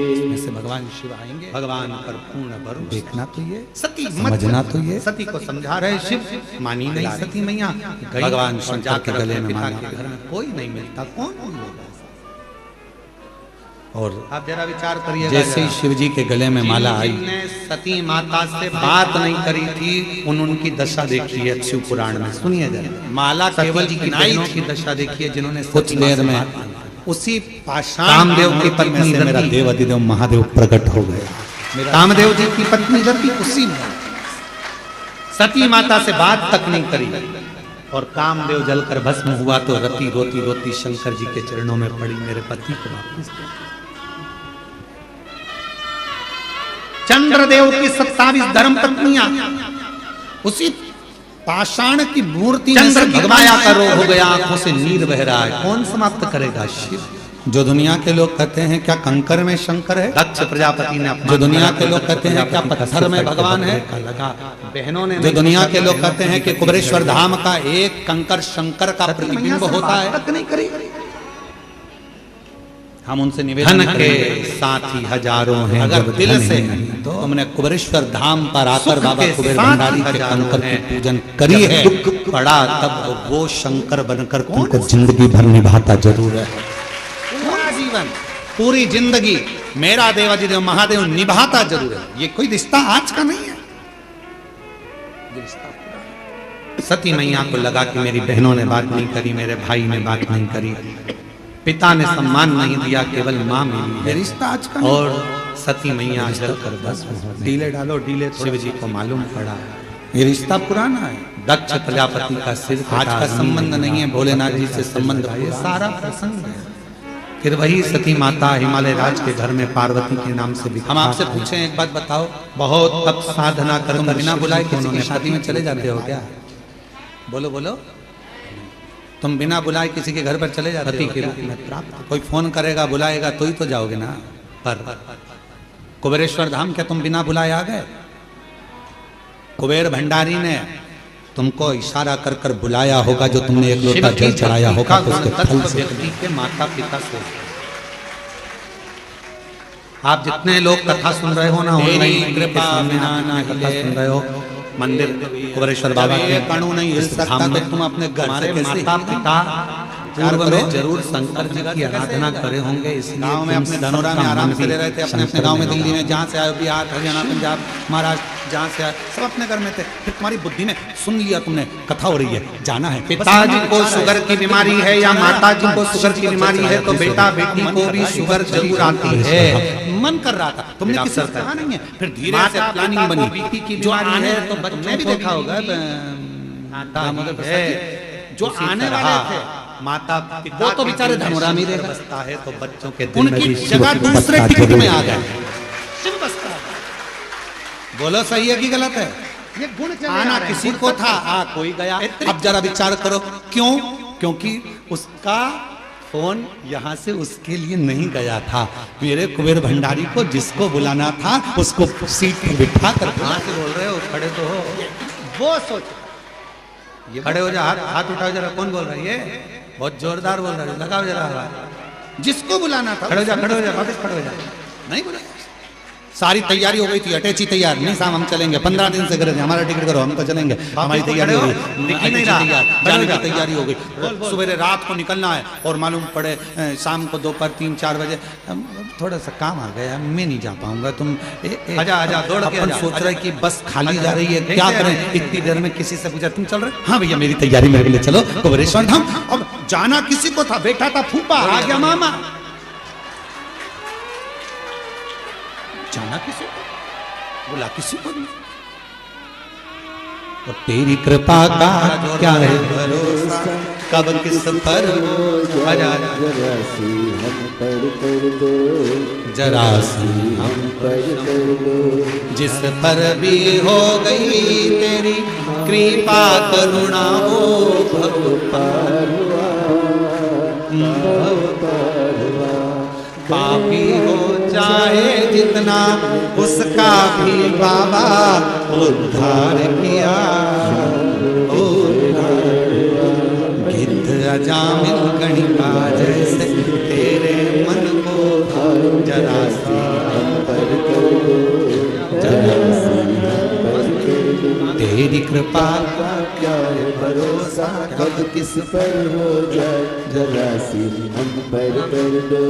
इसमें से भगवान शिव आएंगे, भगवान पर पूर्ण भरोसा। देखना तो ये सती, समझना तो ये सती को समझा रहे शिव, मानी नहीं सती मैया। भगवान शंकर के गले में माला, घर में कोई नहीं मिलता, कौन होगा। और आप जरा विचार करिए। जैसे ही शिव जी के गले में माला आई, जिनने सती माता से बात नहीं करी थी उनकी दशा देखी है शिव पुराण में, सुनिए जरा। माला केवल जी की नाई बहनों की दशा देखी है जिन्होंने कुछ सती माँ देर से में बात नहीं की। उसी पाषाण कामदेव की मूर्ति पत्नी में से मेरा रति। देव अधिदेव महादेव प्रकट हो गया। कामदेव जी की पत्नी रति उसी में सती माता से बात तक नहीं करी और कामदेव जलकर भस्म हुआ तो रति रोती रोती शंकर जी के चरणों में पड़ी, मेरे पति को वापस दे। चंद्रदेव की 27 धर्म पत्नियां उसी पाषाण की मूर्ति चंद्र की माया का रोग हो गया, आंखों से नीर बह रहा है, कौन समाप्त करेगा? शिव। जो दुनिया के लोग कहते हैं क्या कंकर में शंकर है, दक्ष प्रजापति ने अपना जो दुनिया के लोग कहते हैं क्या पत्थर में भगवान है, लगा बहनों ने जो दुनिया के लोग कहते हैं कि कुबेरेश्वर धाम का एक कंकर शंकर का प्रतिबिंब होता है, नहीं करी। हम उनसे धन निवेदन के करें, साथी हजारों हैं, अगर जब दिल धन से नहीं तो तुमने कुबेरेश्वर धाम पर आकर सुख बाबा के कुबेर साथ भंडारी के हजारों कंकर की हैं। पूजन करी जब है, दुख पड़ा तब वो शंकर बनकर तुमको जिंदगी भर निभाता जरूर है। पूरा जीवन पूरी जिंदगी मेरा देवाधिदेव महादेव निभाता जरूर है। ये कोई रिश्ता आज का नहीं है, ये रिश्ता पुराना है। सती मैया को लगा कि मेरी बहनों ने बात नहीं करी, मेरे भाई ने बात नहीं करी, पिता ने सम्मान नहीं दिया, केवल माँ मिली ये है। रिश्ता आज का नहीं और सती मैया जलकर भस्म हो गई। डीले डालो डीले शिव जी को मालूम पड़ा ये रिश्ता पुराना है। दक्ष प्रजापति का सिर आज कटा, का संबंध नहीं है, भोलेनाथ जी से संबंध है। ये सारा प्रसंग है। फिर वही सती माता हिमालय राज के घर में पार्वती के नाम से भी हम आपसे पूछें एक बात बताओ, बहुत तप साधना कर तुम बिना बुलाए किसी की शादी में चले जाते हो क्या? बोलो बोलो, तुम बिना बुलाए किसी के घर पर चले जाते पति हो के क्या? रूप में प्राप्त। कोई फोन करेगा बुलाएगा तो ही तो जाओगे ना। पर कुबेरेश्वर धाम क्या तुम बिना बुलाए आ गए? कुबेर भंडारी ने तुमको इशारा कर कर बुलाया होगा, जो तुमने एक लोटा जल चढ़ाया होगा तो उसके फल से। व्यक्ति के माता पिता से आप जितने लोग कथा सुन रहे हो ना, ऑनलाइन कृपा बिना ना कथा हिले। सुन रहे हो, मंदिर कुबेरेश्वर बाबा के कणु नहीं हिल इस सकता धाम तो में तुम अपने घर से हमारे कैसे माता पिता पूर्व करो? में जरूर शंकर जी की आराधना करे होंगे, इसलिए गांव में तुम अपने सबका धनोरा में आराम मन से भी रह रहे थे, अपने अपने शंकर गांव में, में दिल्ली लगा। में जहाँ से आए, बिहार हरियाणा पंजाब महाराष्ट्र जहाँ से आए, सब अपने घर में थे। फिर तुम्हारी बुद्धि में सुन लिया तुमने कथा हो रही है, जाना है। पिताजी को शुगर की बीमारी है या माता जी को शुगर की बीमारी है तो बेटा बेटी को भी शुगर जरूर आती है। मन कर रहा था, तुमने किसी से कहा नहीं है। फिर धीरे से प्लानिंग बनी, बीपी की जो बीमारी आने है तो तो बच्चों बच्चों भी को देखा भी होगा दामोदर प्रसाद है। जी, जो उसी आने तरह वाले थे माता पिता वो तो के बेचारे दिल में धनोरा में शिव रहते। बसता है तो बच्चों के दिल में उनकी भी शिव जगह की दूसरे बसता टिकट में जरूर आ है। गए। शिव बसता है। बोलो सही है कि गलत है? ये गुण चले आना आ रहे हैं। किसी को था, कोई गया। अब जरा विचार करो क्यों? क्योंकि उसका फोन यहाँ से उसके लिए नहीं गया था। मेरे कुबेर भंडारी को जिसको बुलाना था उसको सीट पर बिठा कर कहाँ से बोल रहे हो? खड़े तो हो, वो सोच ये खड़े हो जा, हाथ हाथ उठाओ जरा। कौन बोल रहा है? ये बहुत जोरदार बोल रहा है, लगाओ जरा। जिसको बुलाना था खड़े हो जा, खड़े हो जा, वापस खड़े हो जा। नहीं बुलाया। सारी तैयारी हो गई थी, अटैची तैयार नहीं साहब हम चलेंगे, 15 दिन से करे थे, हमारा टिकट करो हम तो चलेंगे, हमारी तैयारी हो गई, दिख ही नहीं अटैची रहा। तैयार, खड़े जाने हो जा। की तैयारी हो गई। सुबह रात को निकलना है और मालूम पड़े शाम को दोपहर 3-4 बजे थोड़ा सा काम आ गया, मैं नहीं जा पाऊंगा। तुम आजा, आजा, दौड़ के अपन आजा, सोच रहे कि बस खाली जा रही है, देख क्या रहे करें? हैं। इतनी देर में किसी से पूछा तुम चल रहे? हाँ भैया मेरी तैयारी, मेरे लिए चलो कुबेरेश्वर धाम। अब जाना किसी को था, बेटा था फूफा, आ गया मामा। जाना किसी को, बोला किसी को नहीं। और तेरी कृपा का क्या है भरोसा, कब किस पर आजा, आजा। जरा सी हम पर दो, जरा सी हम पर दो। जिस पर भी हो गई तेरी कृपा करुणा हो पापी हो चाहे जितना उसका भी बाबा उद्धार किया। गिद्ध अजामिल गणिका जैसे तेरे मन को जरा सी तेरी कृपा क्या है भरोसा, कब किस पर हो जाए जरा सिर हम पर कर दो।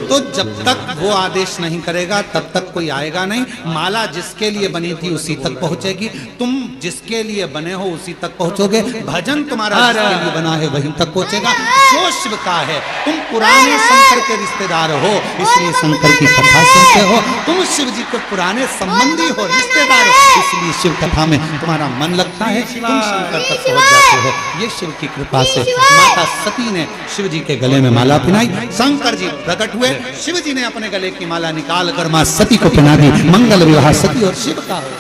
तो जब तक वो आदेश नहीं करेगा तब तक कोई आएगा नहीं। माला जिसके लिए बनी थी उसी तक पहुंचेगी, तुम जिसके लिए बने हो उसी तक पहुंचोगे, भजन तुम्हारा जिसके लिए बना है वहीं तक पहुंचेगा। जो शिव का है, तुम पुराने शंकर के रिश्तेदार हो इसलिए शंकर की कथा सुनते हो, तुम शिव जी के पुराने संबंधी हो, रिश्तेदार हो, इसलिए शिव कथा में तुम्हारा मन लगता है, तुम शंकर तक पहुंच जाते हो। ये शिव की कृपा से माता सती ने शिव जी के गले में माला पहनाई, शंकर जी प्रकट हुए, शिव जी ने अपने गले की माला निकाल कर मां सती को पहना दी। मंगल विवाह सती और शिव का हो।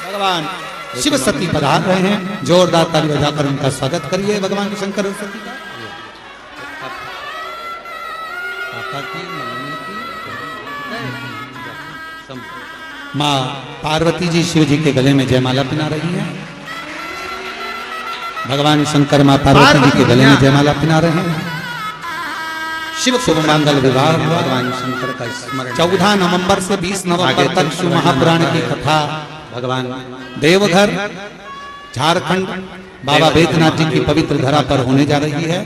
भगवान शिव सती पधार रहे हैं, जोरदार ताली बजाकर उनका स्वागत करिए। भगवान शंकर और सती का मां पार्वती जी शिव जी के गले में जयमाला पहना रही है। भगवान शंकर मां पार्वती जी के गले में जयमाला पहना रहे हैं। शिव शुभ मंगल विवाह भगवान शंकर का स्मरण 14 नवंबर से 20 नवंबर तक शिव महापुराण की कथा भगवान देवघर झारखंड बाबा बैद्यनाथ जी की पवित्र धरा पर होने जा रही है।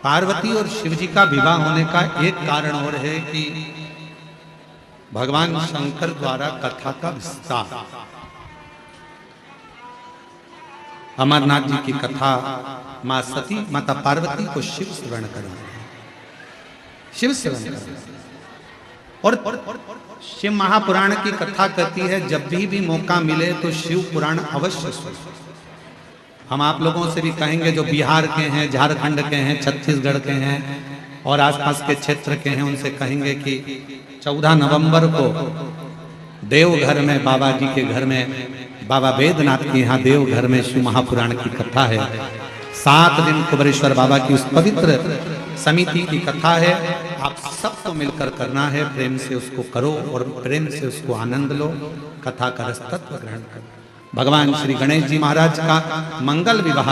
पार्वती और शिव जी का विवाह होने का एक कारण और है कि भगवान शंकर द्वारा कथा का विस्तार। अमरनाथ जी की कथा मां सती माता पार्वती को शिव स्मरण करें, शिव स्मरण करें। और शिव महापुराण की कथा कहती है जब भी मौका मिले तो शिव पुराण अवश्य सुनो। हम आप लोगों से भी कहेंगे जो बिहार के हैं, झारखंड के हैं, छत्तीसगढ़ के हैं और आसपास के क्षेत्र के हैं, उनसे कहेंगे कि 14 नवंबर को देवघर में बाबा जी के घर में बाबा बैद्यनाथ के यहाँ देवघर में शिव महापुराण की कथा है। 7 दिन कुबेरेश्वर बाबा की उस पवित्र समिति की कथा है। आप सबको मिलकर करना है, प्रेम से उसको करो और प्रेम से उसको आनंद लो, कथा का रस तत्व ग्रहण करो। भगवान श्री गणेश जी महाराज का मंगल विवाह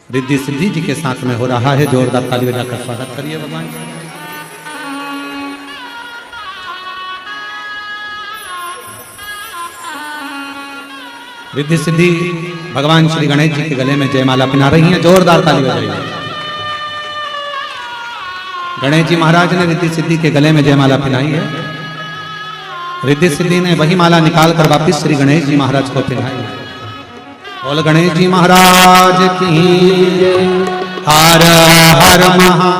रिद्धि सिद्धि जी के साथ में हो रहा है। जोरदार ताली बजाकर स्वागत करिए भगवान। रिद्धि सिद्धि भगवान श्री गणेश जी के गले में जयमाला पहना रही हैं। जोरदार ताली बजाइए। गणेश जी महाराज ने रिद्धि सिद्धि के गले में जयमाला पहनाई है। रिद्धि सिद्धि ने वही माला निकाल कर वापिस श्री गणेश जी महाराज को पहनाई है। बोल गणेश जी महाराज की हर हर महा